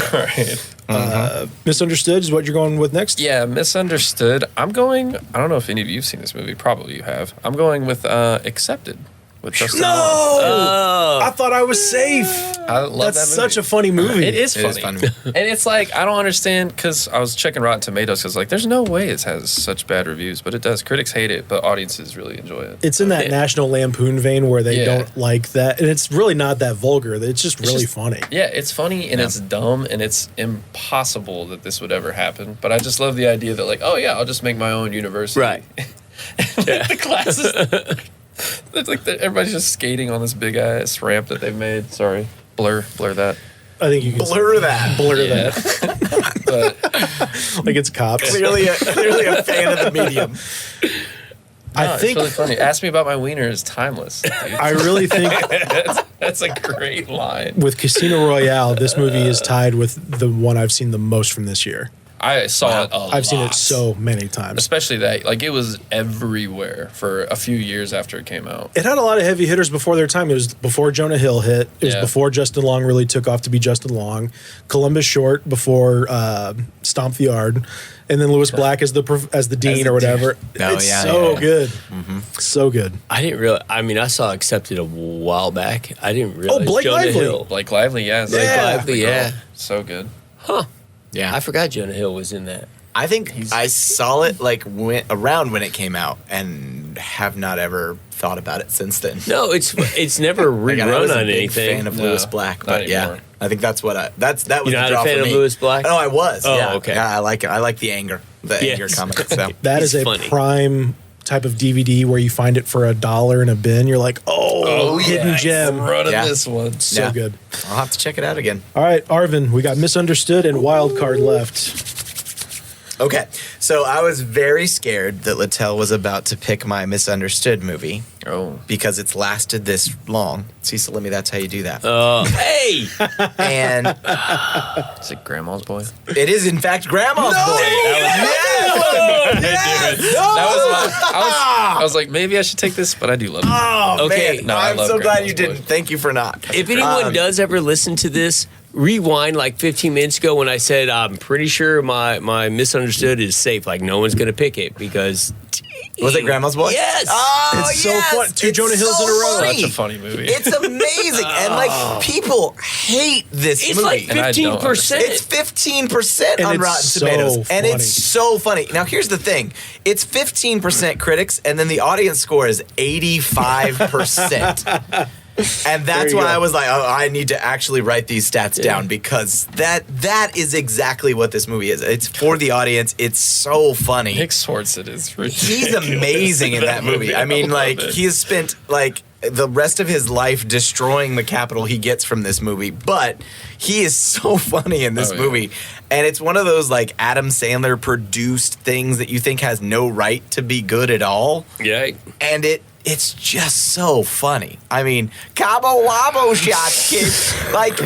S1: Misunderstood is what you're going with next?
S4: Yeah, misunderstood. I don't know if any of you have seen this movie. Probably you have. I'm going with Accepted with Justin Long.
S2: Oh,
S1: I thought I was safe.
S4: I love
S1: That's
S4: that movie.
S1: such a funny movie.
S4: It is
S3: It is
S4: funny.
S3: funny.
S4: And it's like, I don't understand, because I was checking Rotten Tomatoes, because like, there's no way it has such bad reviews, but it does. Critics hate it, but audiences really enjoy it.
S1: It's in that
S2: Yeah.
S1: National Lampoon vein where they
S4: Yeah.
S1: don't like that. And it's really not that vulgar. It's just really
S4: just-
S1: funny.
S4: Yeah, it's funny and it's dumb and it's impossible that this would ever happen. But I just love the idea that like, oh yeah, I'll just make my own university.
S2: right.
S4: The classes. It's like everybody's just skating on this big ass ramp that they've made. Sorry, blur that.
S1: I think you can
S3: Blur that.
S1: blur
S4: Yeah.
S1: that.
S4: But
S1: Like it's cops.
S3: Clearly a fan of the medium.
S1: I
S4: no,
S1: think
S4: it's really funny. Ask me about my wiener is timeless. Dude.
S1: I really think
S4: That's a great line.
S1: with Casino Royale, this movie is tied with the one I've seen the most from this year.
S4: I saw it a lot.
S1: I've seen it so many times.
S4: Especially that, like, it was everywhere for a few years after it came out.
S1: It had a lot of heavy hitters before their time. It was before Jonah Hill hit. It was
S4: Yeah.
S1: before Justin Long really took off to be Justin Long. Columbus Short before Stomp the Yard, and then Louis Black as the dean
S3: the
S1: or whatever.
S3: Oh,
S1: It's
S3: yeah,
S1: so
S3: yeah.
S1: good, so good.
S2: I didn't realize. I mean, I saw Accepted a while back. I didn't realize.
S1: Blake
S2: Jonah
S1: Lively.
S2: Hill.
S4: Blake Lively, yeah.
S2: Blake
S1: Yeah.
S2: Lively, yeah.
S4: So good.
S3: Yeah.
S2: I forgot Jonah Hill was in that.
S3: I think I saw it like around when it came out and have not ever thought about it since then.
S2: No, it's never
S3: Like, I
S2: rerun
S3: was a
S2: on
S3: big
S2: anything.
S3: fan of
S4: No,
S3: Lewis Black,
S4: not
S3: but yeah,
S4: anymore.
S3: I think that's what that was.
S2: You're
S3: the
S2: not a
S3: draw
S2: fan
S3: for
S2: of
S3: me.
S2: Lewis Black?
S3: No, I was.
S2: Oh,
S3: yeah.
S2: okay.
S3: Yeah, I like it. I like the anger
S2: Yes.
S3: comic. So
S1: That
S2: He's
S1: is a
S2: funny.
S1: prime type of DVD where you find it for $1 in a bin. You're like, oh, hidden
S3: yeah.
S1: gem.
S4: Running
S3: Yeah.
S4: this one.
S1: So
S3: Yeah.
S1: good.
S3: I'll have to check it out again.
S1: All right, Arvin, we got Misunderstood and Wild Card left.
S3: Okay, so I was very scared that Littell was about to pick my misunderstood movie
S4: Oh.
S3: because it's lasted this long. See, Salimi, that's how you do that.
S2: Hey,
S3: And
S4: Is it Grandma's Boy?
S3: it is, in fact, Grandma's Boy.
S4: That was my. I was like, maybe I should take this, but I do love it.
S3: Oh,
S2: Okay.
S3: man.
S4: No, I
S3: I'm
S4: love
S3: so glad
S4: Grandma's
S3: you
S4: Boy.
S3: didn't. Thank you for not.
S2: if anyone does ever listen to this, rewind like 15 minutes ago when I said I'm pretty sure my misunderstood is safe. Like no one's gonna pick it because.
S3: Was it Grandma's Boy?
S2: Yes.
S3: Oh,
S1: It's so
S3: yes.
S1: fun. Two
S3: It's
S1: Jonah Hills
S3: so
S1: in a row.
S3: funny.
S4: Such a funny movie.
S3: It's amazing. And, like, people hate this
S2: It's
S3: movie.
S2: like
S4: And I don't
S2: 15%.
S3: It's 15%
S1: And
S3: on
S1: it's
S3: Rotten
S1: so
S3: Tomatoes. And
S1: funny.
S3: it's so funny. Now, here's the thing. It's 15% critics, and then the audience score is 85%. And that's
S1: you
S3: why
S1: go.
S3: I was like, oh, I need to actually write these stats down because that is exactly what this movie is. It's for the audience. It's so funny.
S4: Nick Swartzen is ridiculous.
S3: He's amazing in that movie. I mean, like,
S4: love it.
S3: he has spent, like, the rest of his life destroying the capital he gets from this movie, but he is so funny in this
S4: Oh, yeah.
S3: movie. And it's one of those, like, Adam Sandler produced things that you think has no right to be good at all.
S2: Yeah.
S3: And it's just so funny. I mean, Cabo Wabo shots, kid. Like,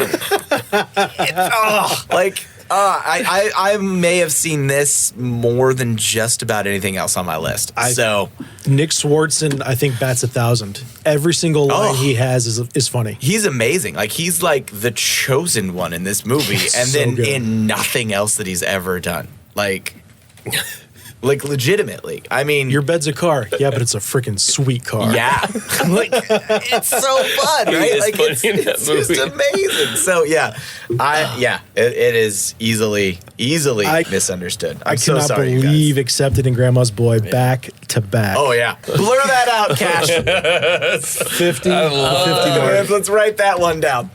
S3: I may have seen this more than just about anything else on my list. So
S1: Nick Swartzen, I think, bats 1,000. Every single line he has is funny.
S3: he's amazing. Like, he's like the chosen one in this movie, and
S1: So
S3: then
S1: good.
S3: in nothing else that he's ever done. Like legitimately. I mean,
S1: Your bed's a car. Yeah, but it's a freaking sweet car.
S3: yeah, like it's so fun, right?
S2: is
S3: Like
S2: funny
S3: it's,
S2: in that
S3: it's just
S2: movie.
S3: amazing. So it is easily
S1: I-
S3: misunderstood.
S1: I
S3: I'm so
S1: cannot
S3: sorry, you guys.
S1: believe Accepted in Grandma's Boy back to back.
S3: Oh yeah, blur that out, Cash.
S1: 50, 50 mark.
S3: Let's write that one down.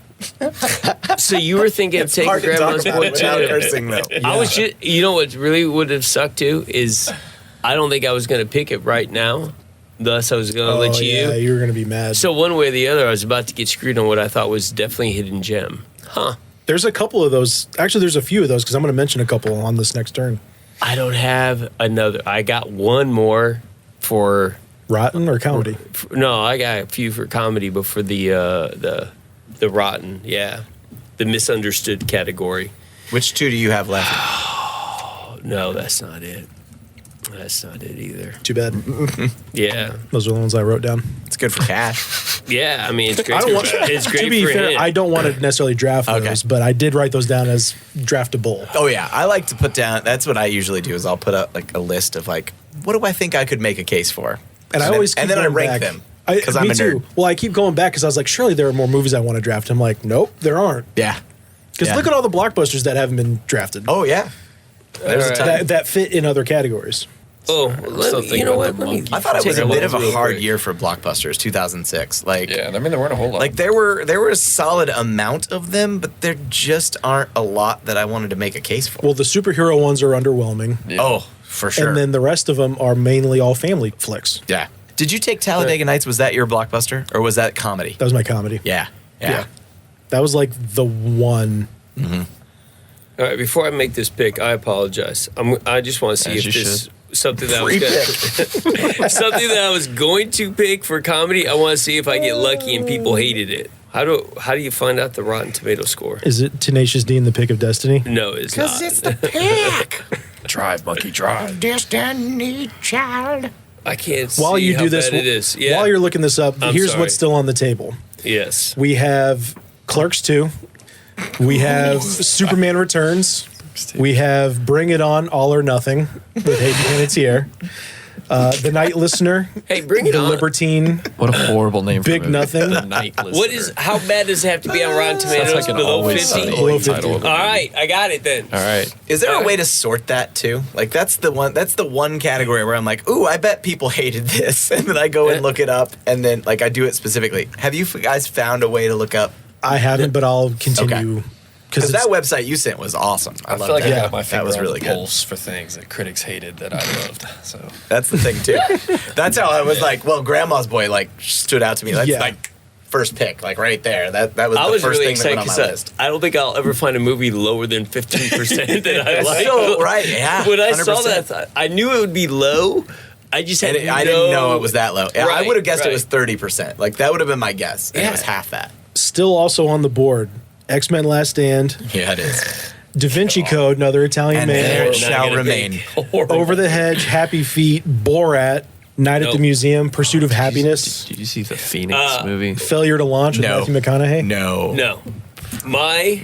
S2: So you were thinking of taking
S3: Hard to talk
S2: Grandma's
S3: about
S2: Boy
S3: it without
S2: too?
S3: cursing though.
S2: I was just, you know what really would have sucked too is I don't think I was going to pick it right now. Thus, I was going to
S1: Oh,
S2: let you.
S1: yeah, you were going to be mad.
S2: So one way or the other, I was about to get screwed on what I thought was definitely a hidden gem. Huh.
S1: There's a couple of those. Actually, there's a few of those because I'm going to mention a couple on this next turn.
S2: I don't have another. I got one more for.
S1: Rotten or comedy?
S2: No, I got a few for comedy, but for the rotten, yeah, the misunderstood category.
S3: Which two do you have left?
S2: No, that's not it. That's not it either.
S1: Too bad.
S2: Yeah,
S1: Those are the ones I wrote down.
S3: It's good for Cash.
S2: yeah. I mean, it's great.
S1: I don't want,
S2: It's great
S1: to be
S2: for
S1: fair,
S2: him.
S1: I don't want to necessarily draft
S3: Okay.
S1: those, but I did write those down as draftable.
S3: Oh yeah, I like to put down. That's what I usually do. Is I'll put up like a list of like, what do I think I could make a case for?
S1: And I always keep
S3: and then I
S1: going
S3: rank
S1: back.
S3: them because I'm
S1: me
S3: a
S1: too.
S3: nerd.
S1: Well, I keep going back because I was like, surely there are more movies I want to draft. I'm like, nope, there aren't.
S3: Yeah.
S1: Because
S3: Yeah.
S1: look at all the blockbusters that haven't been drafted
S3: Oh yeah. There's a
S2: All
S3: ton.
S2: right.
S1: that fit in other categories.
S2: Oh,
S4: still
S2: let me,
S4: thinking
S2: you know
S4: about
S2: what?
S4: the
S2: Let me
S4: monkey.
S3: I thought it was
S2: take
S3: a bit of a
S2: real
S3: hard
S2: quick.
S3: year for blockbusters. 2006. Like.
S4: Yeah, I mean, there weren't a whole lot.
S3: Like there were a solid amount of them, but there just aren't a lot that I wanted to make a case for.
S1: Well, the superhero ones are underwhelming,
S4: Yeah.
S3: Oh, for sure.
S1: and then the rest of them are mainly all family flicks.
S3: yeah. Did you take Talladega Nights? Was that your blockbuster or was that comedy?
S1: That was my comedy.
S3: Yeah.
S1: Yeah. That was like the one.
S2: All right, before I make this pick, I apologize. I just want to see
S4: As
S2: if
S4: you
S2: this
S4: should.
S2: something that I was gonna, something that I was going to pick for comedy. I want to see if I get lucky and people hated it. How do you find out the Rotten Tomato score?
S1: Is it Tenacious D in the Pick of Destiny?
S2: No, it's not.
S3: the pick.
S4: Drive, monkey, drive.
S3: Destiny Child.
S2: I can't
S1: While
S2: see
S1: you
S2: how
S1: do this,
S2: bad it is. Yeah.
S1: while you're looking this up,
S2: I'm
S1: here's
S2: sorry.
S1: what's still on the table.
S2: yes.
S1: We have Clerks 2. We have Superman Returns. We have Bring It On, All or Nothing with Hayden Panettiere. The Night Listener.
S2: Hey, bring it
S1: The
S2: on.
S1: Libertine.
S4: What a horrible name
S1: Big
S4: for a movie.
S1: Nothing.
S4: The Night Listener.
S2: What is? How bad does it have to be on Rotten
S4: Sounds
S2: Tomatoes?
S4: like an
S2: Below
S4: Always
S2: 50.
S4: Sunny
S1: Below
S4: title
S1: 50.
S4: of a
S2: All
S4: movie.
S2: right, I got it then.
S4: All right.
S3: Is there a way to sort that too? Like that's the one category where I'm like, ooh, I bet people hated this, and then I go and look it up, and then like I do it specifically. Have you guys found a way to look up?
S1: I haven't, but I'll continue.
S3: Okay.
S1: Because
S3: Because that website you sent was awesome. I
S4: I
S3: love
S4: feel like
S3: that.
S4: I got my
S3: that
S4: finger
S3: was
S4: on
S3: really
S4: the
S3: good.
S4: pulse for things that critics hated that I loved. So
S3: That's the thing too. That's how I was like, well, Grandma's Boy like stood out to me. That's
S1: Yeah.
S3: like first pick, like right there. That was
S2: I
S3: the
S2: was
S3: first
S2: really
S3: thing that
S2: excited
S3: went on my
S2: because
S3: list.
S2: I don't think I'll ever find a movie lower than 15% that I like.
S3: So, right, yeah.
S2: When I saw
S3: 100%.
S2: that, I knew it would be low. I just had
S3: I didn't know it was that low. I
S2: Right,
S3: would have guessed it
S2: right.
S3: was 30%. Like that would have been my guess. And it was
S2: Yeah.
S3: half that.
S1: Still also on the board, X-Men Last Stand,
S3: Yeah, it is.
S1: Da Vinci Code, another Italian
S3: And there
S1: man,
S3: it shall remain.
S1: Over the Hedge, Happy Feet, Borat, Night at the
S2: Nope.
S1: Museum, Pursuit of Happiness,
S4: Did you see the Phoenix movie?
S1: Failure to Launch with
S3: No.
S1: Matthew McConaughey.
S3: No.
S2: No. My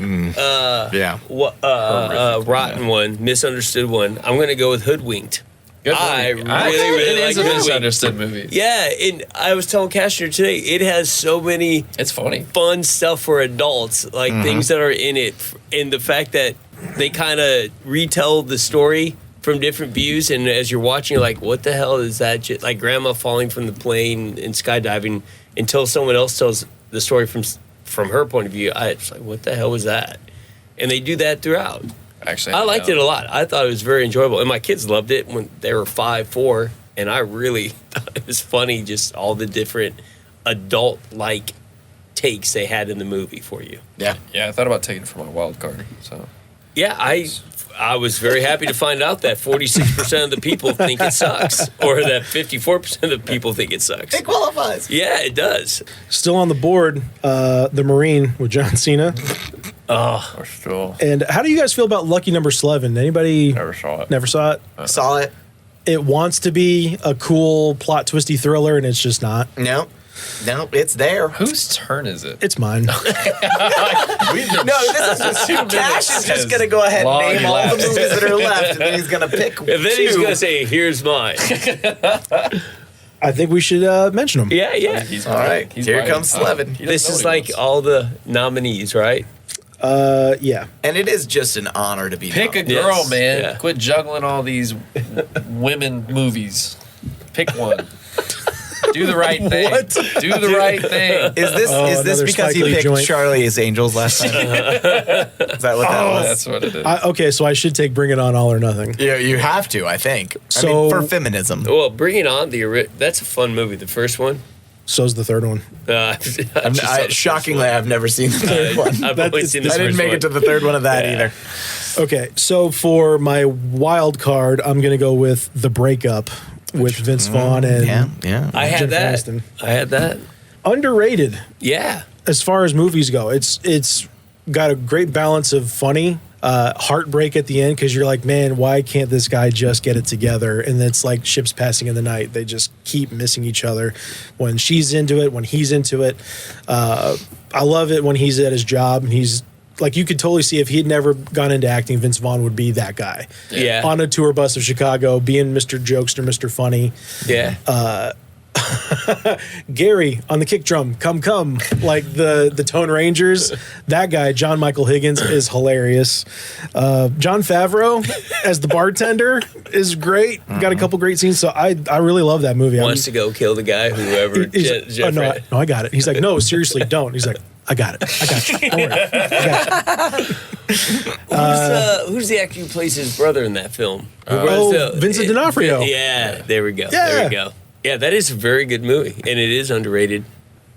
S3: Yeah.
S2: rotten one, misunderstood one, I'm going to go with Hoodwinked.
S4: Good
S2: I
S4: movie.
S2: really
S4: it
S2: like
S4: is a
S2: Hoodwinked.
S4: misunderstood movie.
S2: Yeah, and I was telling Kashner today, it has so many
S4: It's funny.
S2: fun stuff for adults, like things that are in it, and the fact that they kind of retell the story from different views, and as you're watching, you're like, what the hell is that? Like grandma falling from the plane and skydiving, until someone else tells the story from her point of view. I was like, what the hell was that? And they do that throughout.
S4: Actually,
S2: I liked it a lot. I thought it was very enjoyable, and my kids loved it when they were 5, 4, and I really thought it was funny, just all the different adult-like takes they had in the movie for you.
S3: Yeah.
S4: Yeah, I thought about taking it for my wild card. So
S2: Yeah, I was very happy to find out that 46% of the people think it sucks, or that 54% of the people think it sucks.
S3: It qualifies.
S2: Yeah, it does.
S1: Still on the board, The Marine with John Cena.
S4: or still
S1: And how do you guys feel about Lucky Number 11? Anybody
S4: never saw it.
S1: never saw it?
S3: Saw it.
S1: It wants to be a cool plot twisty thriller, and it's just not.
S3: No. No, it's there.
S4: Whose turn is it?
S1: It's mine.
S3: No, this is just Cash is just gonna go ahead and
S4: Long
S3: name all the
S4: left.
S3: movies that are left, and then he's gonna pick
S2: And then he's
S3: two.
S2: going to say, here's mine.
S1: I think we should mention them.
S2: Yeah, yeah.
S4: He's
S3: All right,
S4: He's
S3: here
S4: right.
S3: comes Slevin.
S4: He doesn't
S2: This
S4: know
S2: is
S4: what he
S2: like
S4: wants.
S2: all the nominees, right?
S1: Yeah.
S3: And it is just an honor to be
S4: Pick a
S3: nominated.
S4: girl,
S2: Yes,
S4: man.
S2: yeah.
S4: Quit juggling all these women movies. Pick one. Do the right thing.
S1: What?
S4: Do the right thing.
S3: Is this
S1: another
S3: because
S1: Spike
S3: you
S1: Lee
S3: picked
S1: joint.
S3: Charlie's Angels last time? Is that what that was?
S4: That's what it is.
S1: Okay, so I should take Bring It On All or Nothing.
S3: Yeah, you have to. I think. I
S1: So-
S3: mean, for feminism.
S2: Well, Bring It On, that's a fun movie. The first one.
S1: So's the third one.
S3: Shockingly, I've never seen the third one.
S2: I've
S1: That
S2: only
S1: is-
S2: seen the
S3: I didn't
S2: first
S3: make
S2: one.
S3: it to the third one of that
S2: Yeah.
S3: either.
S1: Okay, so for my wild card, I'm going to go with The Breakup with Vince Vaughn and
S3: Yeah.
S2: I had
S1: Jennifer
S2: that.
S1: Aniston.
S2: I had that.
S1: Underrated
S2: Yeah.
S1: as far as movies go. It's got a great balance of funny, heartbreak at the end because you're like, man, why can't this guy just get it together? And it's like ships passing in the night. They just keep missing each other. When she's into it, when he's into it. I love it when he's at his job and he's like, you could totally see if he'd never gone into acting, Vince Vaughn would be that guy.
S2: Yeah.
S1: On a tour bus of Chicago, being Mr. Jokester, Mr. Funny.
S2: Yeah.
S1: Gary on the kick drum, come, like the Tone Rangers. That guy, John Michael Higgins, is hilarious. John Favreau as the bartender is great. Got a couple great scenes. So I really love that movie.
S2: Wants to go kill the guy, whoever.
S1: He's like, no, I got it. He's like, no, seriously, don't. He's like, I got it. Don't worry. I got it.
S2: Who's the actor who plays his brother in that film?
S1: Vincent D'Onofrio.
S2: Yeah, there we go.
S1: Yeah.
S2: There we go. Yeah, that is a very good movie, and it is underrated.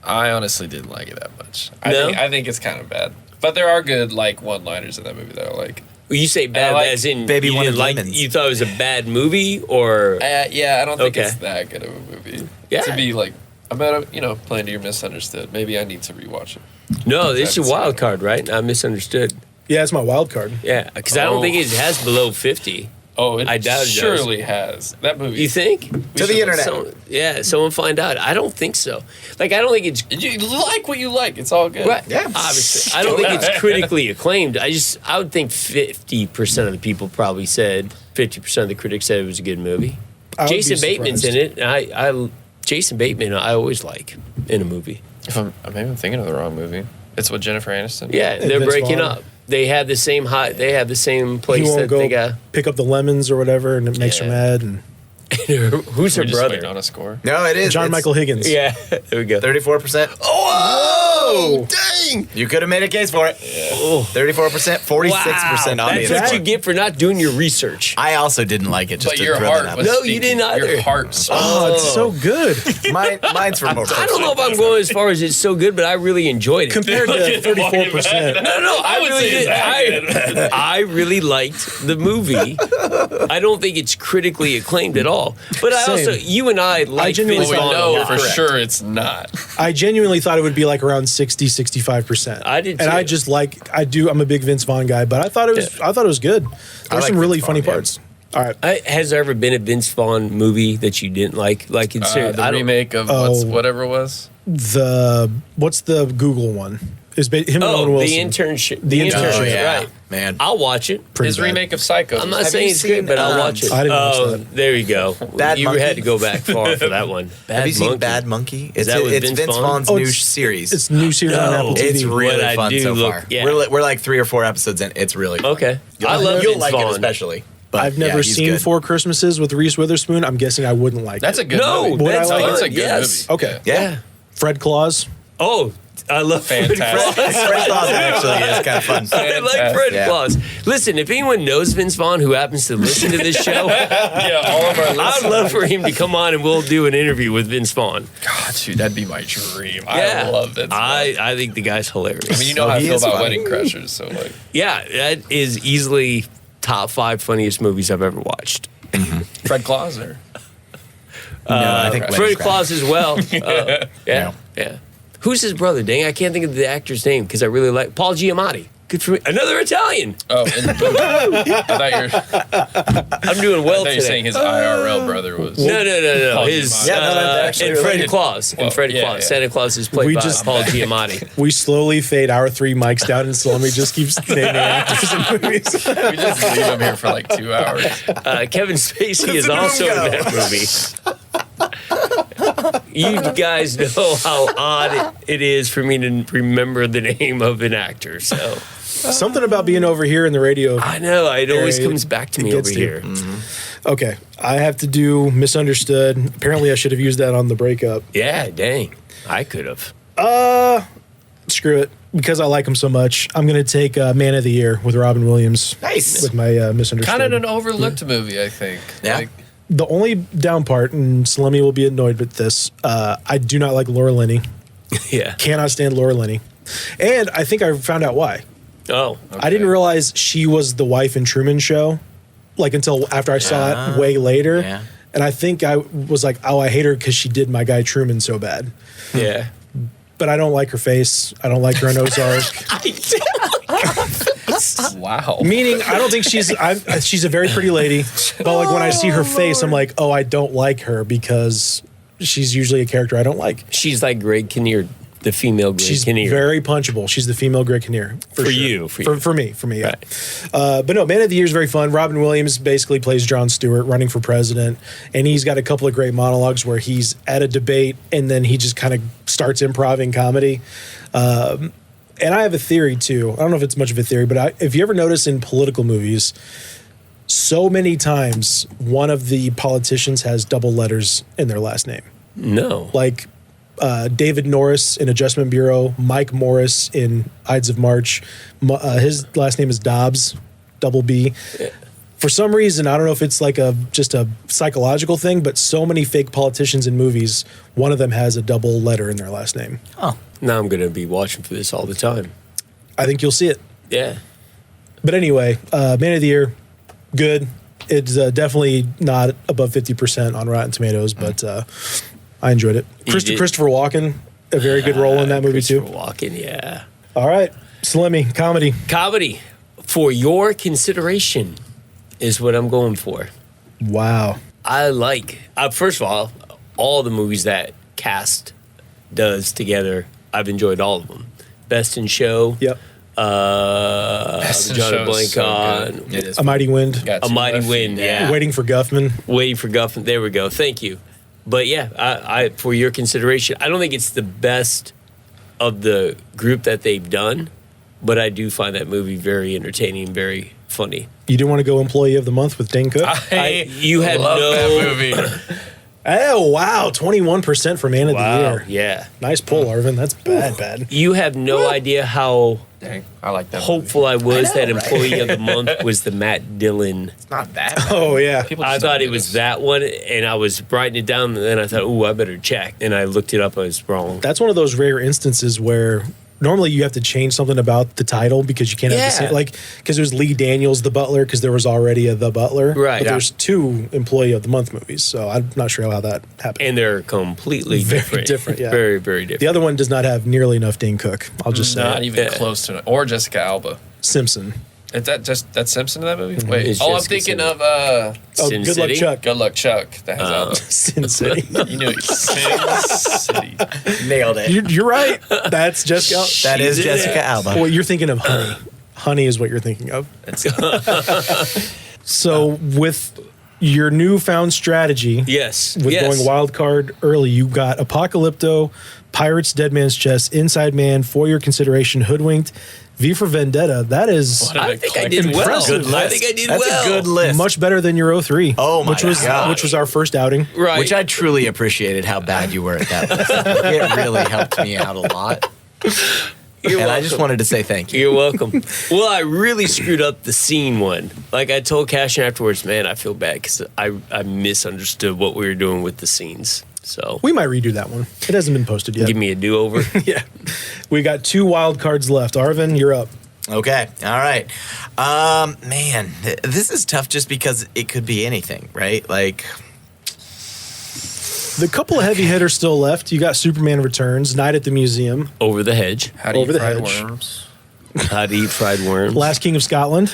S4: I honestly didn't like it that much.
S2: No?
S4: I think it's kind of bad. But there are good like one-liners in that movie that I like.
S2: Well, you say bad,
S4: I like
S2: as in
S3: Baby
S2: you
S3: One
S2: didn't
S3: of
S2: like.
S3: Lemons.
S2: You thought it was a bad movie, or
S4: Yeah, I don't think
S2: Okay.
S4: it's that good of a movie.
S2: Yeah.
S4: To be like about playing to your misunderstood. Maybe I need to rewatch it.
S2: no? This is a
S4: That's-
S2: wild card, right? I misunderstood.
S1: Yeah, it's my wild card.
S2: Yeah, because I don't
S4: Oh.
S2: think it has below 50.
S4: Oh, it
S2: I doubt it does.
S4: surely has. That movie.
S2: You think?
S3: To the internet.
S2: Someone find out. I don't think so. Like, I don't think it's
S4: You like what you like. It's all good.
S2: right.
S3: Yeah.
S2: Obviously, I don't think it's critically acclaimed. I would think 50% of the people probably said 50% of the critics said it was a good movie.
S1: I would be
S2: Jason Bateman's in
S1: surprised.
S2: it. And Jason Bateman, I always like in a movie.
S4: If maybe I'm thinking of the wrong movie. It's with Jennifer Aniston.
S2: Yeah, they're
S1: Vince
S2: breaking
S1: Vaughn.
S2: up. They have the same They have the same
S1: He
S2: place
S1: won't
S2: that
S1: go
S2: they got.
S1: pick up the lemons or whatever, and it makes her
S4: Yeah.
S1: mad. And
S2: Who's her
S4: We're just waiting
S2: brother?
S4: on a score.
S3: No, it is.
S1: John
S3: It's
S1: Michael Higgins.
S2: Yeah, there we go.
S3: 34%. Oh,
S2: Dang!
S3: You could have made a case for it. 34%, 46%
S2: Wow,
S3: audience.
S2: that's what
S3: score.
S2: you get for not doing your research.
S3: I also didn't like it. Just
S4: But
S3: to
S4: your
S3: throw
S4: heart
S3: that out.
S4: was
S2: No, you
S4: speaking.
S2: didn't either.
S4: Your heart.
S1: Oh, it's so good
S3: Mine's for more.
S2: I don't know if I'm going as far as it's so good, but I really enjoyed it.
S1: compared to 34%.
S2: No, I
S4: would
S2: really
S4: say
S2: did.
S4: it's
S2: I really liked the movie. I don't think it's critically acclaimed at all. But I
S1: Same.
S2: also, you and I like
S1: genuinely
S2: Vince
S4: Well, we
S2: Vaughn.
S4: know
S2: a lot.
S4: for sure it's not.
S1: I genuinely thought it would be like around 60-65%.
S2: I did
S1: and
S2: too.
S1: I just I'm a big Vince Vaughn guy, but I thought it was good. There's
S3: like
S1: some really
S3: Vince
S1: funny
S3: Vaughn, yeah.
S1: parts. All right.
S2: Has there ever been a Vince Vaughn movie that you didn't like? Like in serious,
S4: The
S2: I don't.
S4: remake of whatever it was.
S1: What's the Google one? Is him and Owen
S2: Oh,
S1: Wilson.
S2: the internship.
S1: The Internship.
S3: Oh, yeah.
S2: Right.
S3: Man.
S2: I'll watch it.
S1: Pretty
S4: His
S1: bad.
S4: remake of Psycho.
S2: I'm not
S3: Have
S2: saying
S3: you
S2: it's good,
S3: seen,
S2: but I'll watch it.
S1: I didn't watch that.
S2: There you go.
S3: Bad
S2: you
S3: Monkey?
S2: had to go back far for that one. Bad
S3: Have you seen
S2: Monkey.
S3: Bad Monkey? It's,
S2: that with
S3: it's
S2: Vince
S3: Vince
S2: Vaughn?
S3: Vaughn's
S1: Oh,
S3: new
S1: it's-
S3: series.
S1: It's new series on
S2: No.
S1: Apple TV.
S3: It's really
S2: What I
S3: fun
S2: do
S3: so
S2: look-
S3: far.
S2: yeah.
S3: We're like 3 or 4 episodes in. It's really fun.
S2: Okay. I love
S3: You'll
S2: Vince
S3: like
S2: Vaughn.
S3: it especially. But
S1: I've never
S3: yeah, he's
S1: seen
S3: good.
S1: 4 Christmases with Reese Witherspoon. I'm guessing I wouldn't like
S4: That's
S1: it.
S4: a good
S2: No,
S4: movie.
S1: Would I
S2: that's
S1: like
S2: fun.
S1: it?
S4: It's a good
S2: Yes.
S4: movie.
S1: Okay.
S3: Yeah.
S1: Fred Claus.
S2: Oh, I love
S4: Fantastic.
S2: Fred Claus.
S3: Fred Claus actually is kind of fun.
S2: I like Fred
S3: Yeah.
S2: Claus. Listen, if anyone knows Vince Vaughn who happens to listen to this show,
S4: Yeah, all of our
S2: I'd
S4: listeners.
S2: love for him to come on and we'll do an interview with Vince Vaughn.
S4: God, dude, that'd be my dream.
S2: Yeah.
S4: I love Vince Vaughn.
S2: I think the guy's hilarious.
S4: I mean, you know
S3: So
S4: how I
S3: he
S4: feel
S3: is
S4: about
S3: funny.
S4: Wedding Crashers, so like,
S2: Yeah, that is easily top 5 funniest movies I've ever watched.
S4: Fred Claus or
S3: No, I think
S2: Fred
S3: Wedding Crashers.
S2: Claus as well. Yeah. Who's his brother? Dang, I can't think of the actor's name because I really like Paul Giamatti. Good for me. Another Italian.
S4: oh, in the movie. I thought
S2: I'm doing well
S4: you're
S2: today.
S4: saying his IRL brother was.
S2: No.
S4: Paul
S2: His
S4: Giamatti.
S3: Yeah, no, that's actually
S2: and Freddy
S3: related.
S2: Claus.
S4: Well,
S2: And Freddy
S4: yeah,
S2: Claus.
S4: yeah.
S2: Santa Claus is played
S1: We
S2: by
S1: just-
S2: Paul Giamatti.
S1: We slowly fade our 3 mics down, and Salome just keeps naming actors in movies.
S4: We just leave him here for like 2 hours.
S2: Kevin Spacey is
S3: the room
S2: also in
S3: go?
S2: that movie. You guys know how odd it is for me to remember the name of an actor. So
S1: Something about being over here in the radio.
S2: I know it always
S1: Area,
S2: comes back to
S1: it
S2: me
S1: gets
S2: over
S1: to you.
S2: here.
S1: Okay, I have to do Misunderstood. Apparently, I should have used that on the breakup.
S2: Yeah, dang, I could have.
S1: Screw it. Because I like him so much, I'm going to take Man of the Year with Robin Williams.
S3: Nice.
S1: With my Misunderstood.
S4: Kind of an overlooked movie, I think.
S3: Yeah.
S4: Like,
S1: The only down part, and Salome will be annoyed with this, I do not like Laura Linney.
S2: Yeah.
S1: Cannot stand Laura Linney. And I think I found out why.
S2: Oh,
S1: I didn't realize she was the wife in Truman Show, like until after I saw it way later.
S3: Yeah.
S1: And I think I was like, oh, I hate her because she did my guy Truman so bad.
S2: yeah.
S1: But I don't like her face. I don't like her in Ozark.
S4: wow.
S1: Meaning, I don't think she's a very pretty lady. But like when I see her face, I'm like, oh, I don't like her because she's usually a character I don't like.
S2: She's like Greg Kinnear, the female Greg
S1: She's
S2: Kinnear.
S1: very punchable. She's the female Greg Kinnear. For sure.
S2: you, for you.
S1: For me, yeah.
S2: Right.
S1: But no, Man of the Year is very fun. Robin Williams basically plays Jon Stewart running for president, and he's got a couple of great monologues where he's at a debate and then he just kind of starts improvising comedy. And I have a theory too. I don't know if it's much of a theory, but if you ever notice in political movies, so many times one of the politicians has double letters in their last name.
S2: No.
S1: Like David Norris in Adjustment Bureau, Mike Morris in Ides of March. His last name is Dobbs, double B. For some reason, I don't know if it's like just a psychological thing, but so many fake politicians in movies, one of them has a double letter in their last name.
S2: Now I'm going to be watching for this all the time.
S1: I think you'll see it.
S2: Yeah.
S1: But anyway, Man of the Year, good. It's definitely not above 50% on Rotten Tomatoes, but I enjoyed it.
S2: You did?
S1: Christopher Walken, a very good role in that movie too.
S2: Christopher Walken, yeah.
S1: All right, Slimmy, comedy.
S2: Comedy for your consideration is what I'm going for.
S1: Wow.
S2: I like, first of all the movies that Cast does together, I've enjoyed all of them. Best in Show.
S1: Yep.
S4: Best in
S2: John
S4: Show is
S2: Blank
S4: so
S2: on.
S4: good.
S3: It is.
S1: A Mighty Wind.
S4: Got
S2: A
S4: two
S2: Mighty
S4: left.
S2: Wind, yeah.
S1: Waiting for Guffman.
S2: Waiting for Guffman. There we go. Thank you. But yeah, I for your consideration, I don't think it's the best of the group that they've done, but I do find that movie very entertaining, very funny.
S1: You do want to go Employee of the Month with Dane Cook?
S2: You had
S4: love
S2: no-
S4: that movie.
S1: Oh, wow. 21% for Man of the
S2: Wow.
S1: Year.
S2: Yeah.
S1: Nice pull, Arvin. That's bad.
S2: You have no idea how
S4: Dang, I like that.
S2: hopeful I was
S3: I
S2: that
S3: know, right?
S2: Employee of the Month was the Matt Dillon.
S3: It's not that bad.
S1: Oh, yeah.
S4: People
S2: I
S4: just don't
S2: thought
S4: do
S2: it was
S4: this.
S2: that one, and I was writing it down, and then I thought, ooh, I better check. And I looked it up, I was wrong.
S1: That's one of those rare instances where normally you have to change something about the title because you can't have the
S2: Yeah.
S1: same, like, because there's Lee Daniels, The Butler, because there was already a The Butler.
S2: Right.
S1: But
S2: Yeah.
S1: there's 2 Employee of the Month movies, so I'm not sure how that happened.
S2: And they're completely
S1: Very different, yeah.
S2: Very, very different.
S1: The other one does not have nearly enough Dane Cook. I'll just say
S4: Not
S1: it.
S4: even
S2: Yeah.
S4: close to it. Or Jessica Alba.
S1: Simpson.
S4: Is that just that's Simpson in that movie? Wait.
S2: It's
S4: I'm
S2: Jessica
S4: thinking
S2: Simpson.
S4: of
S1: Oh,
S2: Sin
S1: Good Luck
S2: City?
S1: Chuck.
S4: Good Luck Chuck. That has Alba.
S1: Sin City.
S4: You knew it. Sin City.
S3: Nailed it.
S1: You're right. That's Jessica.
S3: That is
S2: She did
S3: Jessica
S2: it.
S3: Alba.
S1: Well, you're thinking of Honey. Honey is what you're thinking of.
S4: That's
S1: So with your newfound strategy,
S2: Yes.
S1: with
S2: yes.
S1: going wild card early, you got Apocalypto, Pirates, Dead Man's Chest, Inside Man, For Your Consideration, Hoodwinked, V for Vendetta. That is
S4: What a
S2: I think I did well.
S1: Impressive
S2: I
S1: list.
S2: think I did
S3: That's
S2: well.
S3: a good list.
S1: much better than your 03.
S3: Oh my
S1: which was
S3: God.
S1: which was our first outing.
S2: Right.
S3: Which I truly appreciated how bad you were at that list. It really helped me out a lot.
S2: You're
S3: And
S2: welcome.
S3: I just wanted to say thank you.
S2: You're welcome. Well, I really screwed up the scene one. Like I told Cashin afterwards, man, I feel bad because I misunderstood what we were doing with the scenes. So
S1: We might redo that one. It hasn't been posted yet.
S2: give me a do-over.
S1: Yeah. We got 2 wild cards left. Arvin, you're up.
S3: Okay. All right. Man, this is tough just because it could be anything, right? Like,
S1: The couple of heavy hitters still left. You got Superman Returns, Night at the Museum,
S2: Over the Hedge.
S4: How do
S1: Over
S4: you
S1: the
S4: fry
S1: hedge.
S4: worms?
S2: How to Eat Fried Worms.
S1: Last King of Scotland,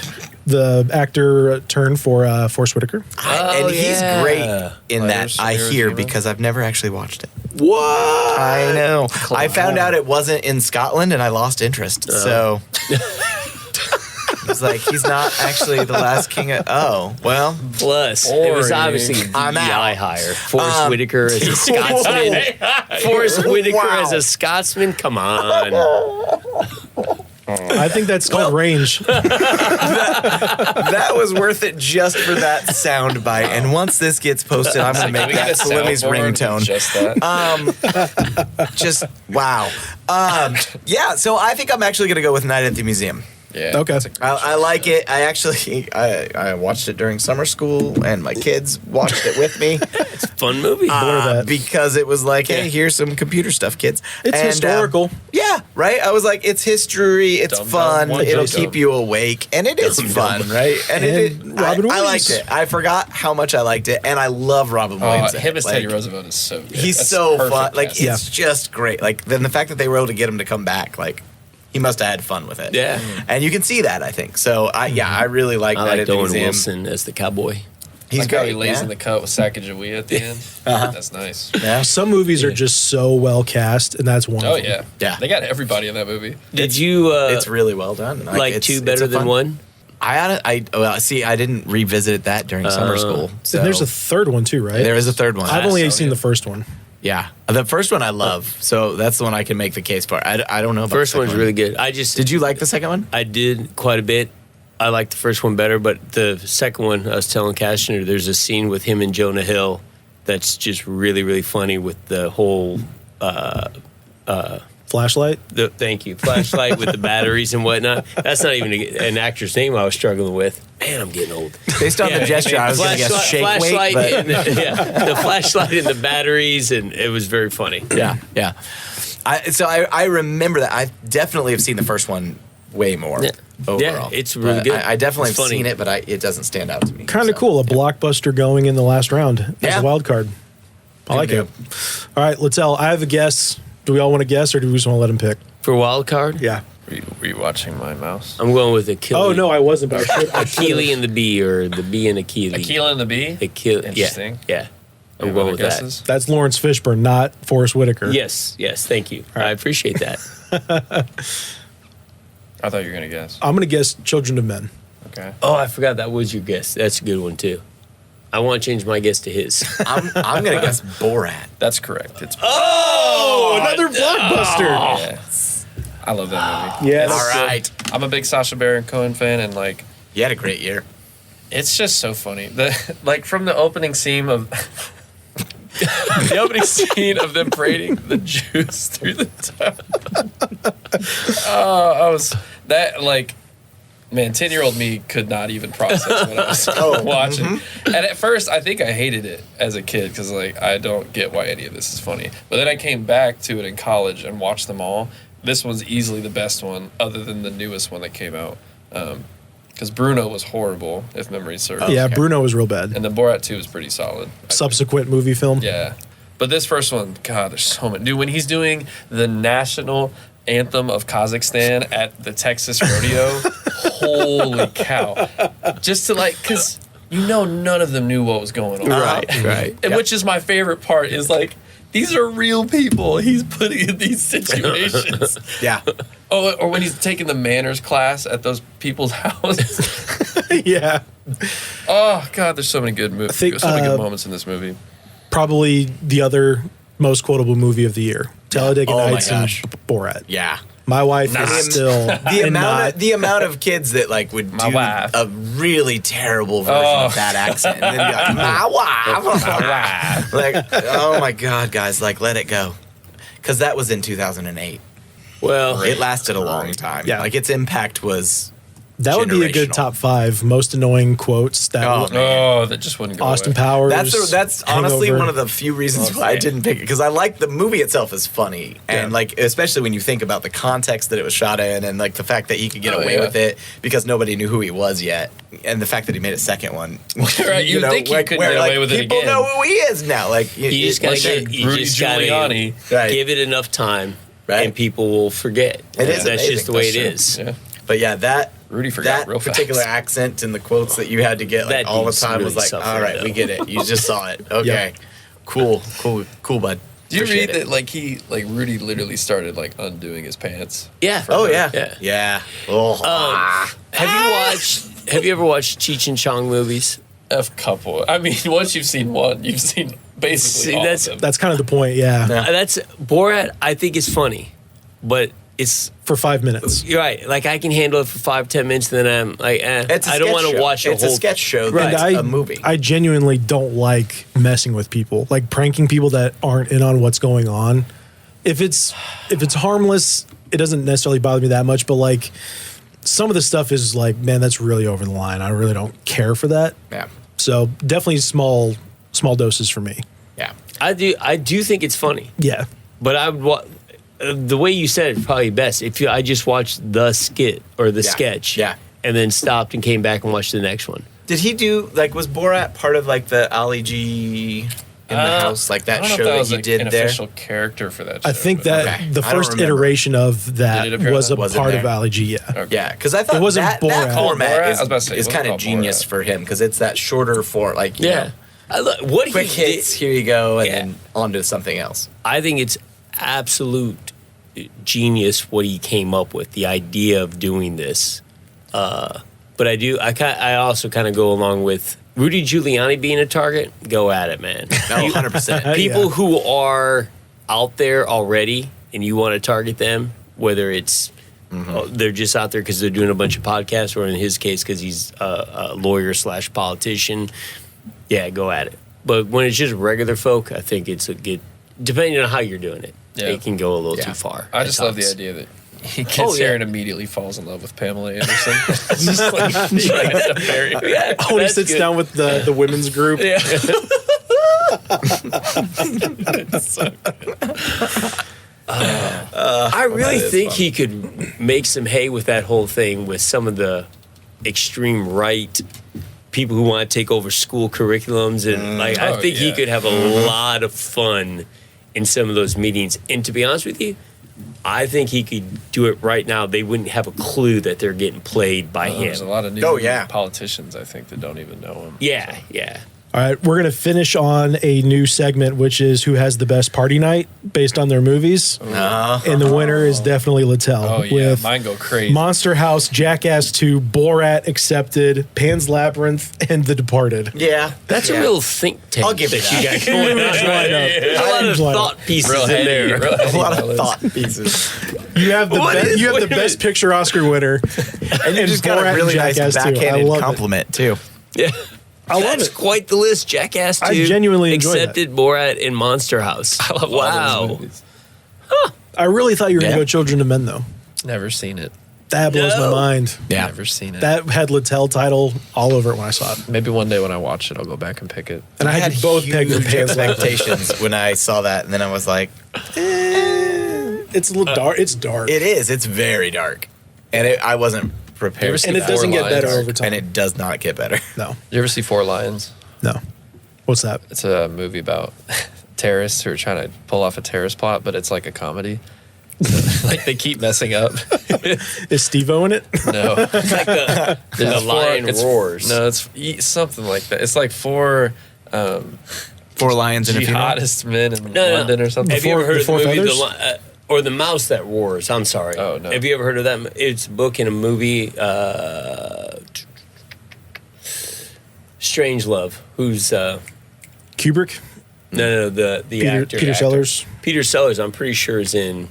S1: the actor turned for Forrest Whitaker.
S3: and he's
S2: yeah.
S3: great in
S4: Letters
S3: that,
S4: from
S3: I
S4: Iwo
S3: hear,
S4: Jima.
S3: because I've never actually watched it.
S1: What?
S3: I know. I found out it wasn't in Scotland and I lost interest. So I was like, he's not actually the last king of. Oh, well.
S2: Plus, it was
S4: Boring.
S2: obviously a
S3: I'm
S2: DEI
S3: out.
S2: hire. Forrest Whitaker as a Scotsman. Forrest Whitaker
S3: Wow.
S2: as a Scotsman. Come on.
S1: I think that's called range.
S3: That was worth it just for that sound bite. And once this gets posted, I'm going to make
S4: Can we get
S3: that
S4: a
S3: Salimi's
S4: soundboard
S3: ringtone.
S4: with Just that.
S3: Just wow. Yeah, so I think I'm actually going to go with Night at the Museum.
S4: Yeah.
S1: Okay.
S3: I like it. I actually I watched it during summer school, and my kids watched it with me
S2: Fun movie.
S1: that.
S3: because it was like, hey, here's some computer stuff, kids.
S1: It's
S3: And,
S1: historical.
S3: yeah, right. I was like, it's history. It's
S4: Dumb,
S3: fun.
S4: dumb, one
S3: It'll
S4: dumb.
S3: keep you awake, and it is fun, right? And
S1: And Robin
S3: I liked
S1: Williams.
S3: it. I forgot how much I liked it, and I love Robin Williams. in
S4: Him
S3: it.
S4: as Teddy
S3: Like,
S4: Roosevelt is so good.
S3: He's
S4: That's
S3: so
S4: perfect
S3: fun. Like
S4: casting.
S3: it's just great. Like then the fact that they were able to get him to come back, like he must have had fun with it.
S2: Yeah.
S3: and you can see that. I think so. I really like
S2: I
S3: that
S2: like
S3: at the
S2: Owen
S3: museum.
S2: Wilson as the cowboy.
S3: He's
S4: Like how
S3: great.
S4: he lays
S3: yeah.
S4: in the cut with Sacagawea at the end. That's nice.
S3: Yeah.
S1: Some movies are just so well cast, and that's one.
S4: Oh
S1: of them.
S4: yeah,
S3: Yeah.
S4: They got everybody in that movie.
S2: Did you
S3: It's really well done.
S2: like
S3: it's-
S2: two
S3: it's
S2: better
S3: a
S2: than
S3: fun-
S2: one?
S3: Well, see, I didn't revisit that during summer school. So
S1: And there's a third one too, right?
S3: there is a third one.
S1: I've only
S2: so,
S1: seen
S2: yeah.
S1: the first one.
S3: Yeah, the first one I love. So that's the one I can make the case for. I don't know. About
S2: First
S3: the second
S2: one's really good. I just
S3: Did you like the second one?
S2: I did quite a bit. I liked the first one better, but the second one, I was telling Kashner, there's a scene with him and Jonah Hill that's just really, really funny with the whole.
S1: Flashlight.
S2: Thank you, flashlight with the batteries and whatnot. That's not even an actor's name I was struggling with. Man, I'm getting old.
S3: Based on the gesture, I was going to guess shake weight, but
S2: and the flashlight and the batteries, and it was very funny.
S3: yeah. I remember that. I definitely have seen the first one way more
S2: Yeah.
S3: overall.
S2: Yeah, it's really
S3: But
S2: good.
S3: I definitely
S2: It's
S3: have
S2: funny.
S3: seen it, but it doesn't stand out to me.
S1: Kind of
S3: so.
S1: cool. A blockbuster going in the last round as
S3: Yeah.
S1: a wild card. I like
S3: do.
S1: it. All right, Littell, I have a guess. Do we all want to guess, or do we just want to let him pick?
S2: For wild card,
S1: Yeah.
S4: Were you watching my mouse?
S2: I'm going with Achille.
S1: Oh no, I wasn't. But I should.
S2: Achille and the bee, or the bee and Achille.
S4: Aquila and the Bee.
S2: Achille.
S4: Interesting.
S2: Yeah. I'm
S4: Any
S2: going
S4: other
S2: with
S4: guesses?
S1: That's Lawrence Fishburne, not Forrest Whitaker.
S2: that. Yes. Thank you. I appreciate that.
S4: I thought you were gonna guess.
S1: I'm gonna guess Children of Men.
S4: Okay.
S2: Oh, I forgot that was your guess. That's a good one too. I want to change my guess to his.
S3: I'm going to guess Borat.
S4: That's correct. It's
S1: Oh, another blockbuster.
S4: yeah. I love that movie.
S1: Yeah.
S3: All
S1: that's-
S3: right.
S4: I'm a big Sacha Baron Cohen fan, and like,
S3: You had a great year.
S4: it's just so funny. The like from the opening scene of The opening scene of them parading the Jews through the town. I was that like, man, 10-year-old me could not even process what I was watching. And at first, I think I hated it as a kid because like I don't get why any of this is funny. But then I came back to it in college and watched them all. This one's easily the best one, other than the newest one that came out. Because Bruno was horrible, if memory serves.
S1: Yeah, Bruno was real bad.
S4: And then Borat 2 was pretty solid.
S1: Subsequent movie film.
S4: Yeah. But this first one, God, there's so many. Dude, when he's doing the national anthem of Kazakhstan at the Texas rodeo, holy cow. Just to like, because none of them knew what was going on.
S2: Right.
S4: And which is my favorite part is like, these are real people he's putting in these situations.
S3: Yeah.
S4: Oh, or when he's taking the manners class at those people's houses.
S1: Yeah.
S4: Oh, God, there's so many good movies.
S1: think,
S4: So many good moments in this movie.
S1: Probably the other most quotable movie of the year. Talladega
S3: Oh my
S1: Nights and
S3: gosh.
S1: Borat.
S3: Yeah.
S1: My wife is still
S3: The amount of kids that like would
S4: My
S3: do
S4: wife.
S3: a really terrible version of that accent, and then be like, my wife, like, oh my God, guys, like, let it go, because that was in 2008.
S2: Well,
S3: It lasted a long time.
S1: Yeah.
S3: Like its impact was.
S1: that would be a good
S3: generational.
S1: top 5 most annoying quotes. That
S3: Oh,
S1: would-
S3: man.
S4: Oh, that just wouldn't go
S1: Austin
S4: away.
S1: Powers.
S3: That's honestly
S1: Hangover.
S3: one of the few reasons why I didn't pick it, because I like the movie itself is funny, and like especially when you think about the context that it was shot in, and like the fact that he could get
S4: Oh,
S3: away
S4: yeah.
S3: with it because nobody knew who he was yet, and the fact that he made a second one.
S4: Right, you'd think he couldn't
S3: where,
S4: get away with it
S3: people
S4: again.
S3: know who he is now. Like
S2: you just gotta
S3: like,
S4: Rudy Giuliani.
S3: Right.
S2: give it enough time,
S3: Right.
S2: and people will forget.
S3: It is
S2: That's
S3: amazing.
S2: just the way
S3: That's
S2: it
S3: true.
S2: is.
S4: Yeah.
S3: But yeah, that
S4: Rudy forgot
S3: that
S4: real fast.
S3: particular accent and the quotes that you had to get like
S2: That
S3: all the
S2: dude's
S3: time was
S2: really
S3: like,
S2: suffering,
S3: all right,
S2: though.
S3: we get it. You just saw it. Okay, cool, bud.
S4: Do you
S3: Appreciate
S4: read
S3: it.
S4: that like Rudy literally started like undoing his pants?
S2: Yeah.
S3: Oh yeah,
S2: Yeah.
S3: yeah. Oh,
S2: Have you ever watched Cheech and Chong movies?
S4: A couple. I mean, once you've seen one, you've seen basically
S2: See,
S4: all
S2: that's-
S4: of them.
S1: That's kind of the point, yeah.
S2: That's Borat. I think is funny, but it's
S1: For 5 minutes.
S2: you're right. Like I can handle it for 5-10 minutes, and then I'm like,
S3: it's a
S2: I don't
S3: sketch
S2: want to
S3: show.
S2: watch a
S3: It's
S2: whole
S3: a sketch show.
S2: Right.
S3: That's
S1: And
S3: a movie.
S1: I genuinely don't like messing with people, like pranking people that aren't in on what's going on. If it's harmless, it doesn't necessarily bother me that much. But like some of the stuff is like, man, that's really over the line. I really don't care for that.
S3: yeah,
S1: So definitely small doses for me.
S3: yeah.
S2: I do think it's funny,
S1: Yeah,
S2: but I would. The way you said it probably best. I just watched the skit or the
S3: Yeah.
S2: sketch,
S3: Yeah.
S2: and then stopped and came back and watched the next one.
S3: Did he do like was Borat part of like the Ali G in the house, like
S4: I
S3: that
S4: don't know
S3: show
S4: if
S3: that
S4: was
S3: he
S4: like
S3: did
S4: an
S3: there?
S4: official character for that show.
S1: I think
S4: but-
S1: that
S3: Okay.
S1: the
S3: I don't
S1: first
S3: remember.
S1: iteration of that
S4: Did it appear
S1: was a
S4: that?
S3: Was in
S1: part of
S3: there?
S1: Ali G. Yeah.
S4: Okay.
S3: Yeah, because I thought
S1: It wasn't
S3: that
S1: Borat.
S3: format
S4: Borat? I
S3: is,
S4: was about to say, it
S3: is
S4: wasn't
S3: kind of
S4: called
S3: genius
S4: Borat.
S3: for him because it's that shorter for like you know,
S2: What
S3: quick
S2: he
S3: hits.
S2: did-
S3: Here you go, and
S2: Yeah.
S3: then on to something else.
S2: I think it's absolute genius what he came up with, the idea of doing this. But I also kind of go along with Rudy Giuliani being a target. Go at it, man.
S3: No, 100%.
S2: People
S1: Yeah.
S2: who are out there already and you want to target them, whether it's they're just out there because they're doing a bunch of podcasts, or in his case because he's a lawyer / politician, yeah, go at it. But when it's just regular folk, I think it's a good, depending on how you're doing it,
S4: Yeah.
S2: it can go a little
S3: Yeah.
S2: too far.
S4: I
S2: at
S4: just love the
S2: times.
S4: idea that he gets
S2: Oh,
S4: here
S2: yeah.
S4: and immediately falls in love with Pamela Anderson. It's just like trying to marry her.
S2: Yeah,
S1: When he
S2: that's
S1: sits
S2: good.
S1: down with the women's group.
S4: Yeah.
S2: I really think he could make some hay with that whole thing with some of the extreme right people who want to take over school curriculums, and like I
S4: Oh,
S2: think he
S4: yeah.
S2: could have a lot of fun in some of those meetings. And to be honest with you, I think he could do it right now. They wouldn't have a clue that they're getting played by
S4: There's a
S2: him.
S4: lot of new
S3: Oh, yeah.
S4: politicians, I think, that don't even know him.
S2: Yeah, yeah.
S1: All right, we're going to finish on a new segment, which is who has the best party night based on their movies. And the winner is definitely Littell
S4: Oh, yeah.
S1: with
S4: Mine go crazy.
S1: Monster House, Jackass 2, Borat Accepted, Pan's Labyrinth, and The Departed.
S3: Yeah,
S2: That's
S3: yeah.
S2: a real think tank
S3: I'll give you
S2: that you
S3: that.
S2: got going on. A lot of
S1: Line up.
S2: thought pieces
S4: Real
S2: in
S4: heady,
S2: there.
S4: real
S3: a
S4: heady
S3: lot of
S4: fellas.
S3: thought pieces.
S1: You have the
S2: What
S1: best,
S2: is-
S1: you have
S2: wait
S1: the
S2: a
S1: best
S2: minute.
S1: picture Oscar winner,
S3: And you just got
S1: Borat
S3: a really
S1: and
S3: nice
S1: Jackass too. I
S3: backhanded
S1: love it.
S3: compliment too.
S2: Yeah.
S1: I love
S2: That's
S1: it.
S2: quite the list. Jackass 2.
S1: I genuinely enjoy that.
S2: accepted Borat in Monster House.
S4: I love all those movies.
S1: I really thought you were going
S3: Yeah.
S1: to go Children of Men, though.
S4: Never seen it.
S1: That blows my
S2: No.
S1: mind.
S3: Yeah.
S4: Never seen it.
S1: That had Littell title all over it when I saw it.
S4: Maybe one day when I watch it, I'll go back and pick it.
S1: And I had you both pegged for
S3: huge
S1: Jan's Life.
S3: expectations when I saw that, and then I was like,
S1: It's a little dark. It's dark.
S3: it is. It's very dark, and I wasn't prepared.
S4: You ever seen
S1: and it doesn't
S4: Four
S1: get better
S4: Lions?
S1: over time.
S3: and it does not get better.
S1: No.
S4: You ever see Four Lions?
S1: No. What's that?
S4: It's a movie about terrorists who are trying to pull off a terrorist plot, but it's like a comedy. Like they keep messing up.
S1: Is Steve-O in it?
S4: No,
S2: It's like the
S4: There's
S2: lion
S4: it's-
S2: roars.
S4: No, it's something like that. It's like four
S3: Four lions in a funeral.
S4: jihadist men in
S2: No.
S4: London or something.
S2: Have you ever heard
S1: The
S2: of the
S1: Four
S2: movie
S1: Feathers?
S2: or The Mouse That Roars? I'm sorry.
S4: Oh, no.
S2: Have you ever heard of that? It's a book and a movie. Strange Love. Who's
S1: Kubrick?
S2: no the
S1: Peter
S2: actor.
S1: Sellers?
S2: Peter Sellers. I'm pretty sure is in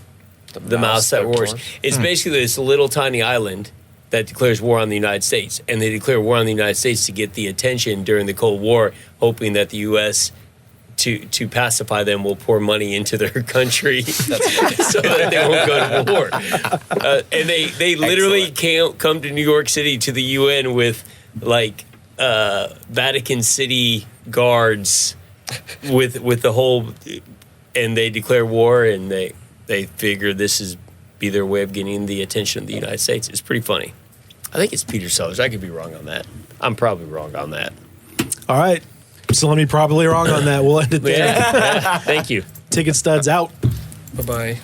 S2: The Mouse That Roars. It's basically this little tiny island that declares war on the United States, and they declare war on the United States to get the attention during the Cold War, hoping that the U.S. to pacify them will pour money into their country so that they won't go to war. And they literally can't come to New York City to the UN with like Vatican City guards with the whole, and they declare war, and they figure this is be their way of getting the attention of the United States. It's pretty funny. I think it's Peter Sellers. I could be wrong on that. I'm probably wrong on that.
S1: All right. So let me probably wrong on that. We'll end it there.
S2: Yeah. Thank you.
S1: Ticket Studs out.
S4: Bye bye.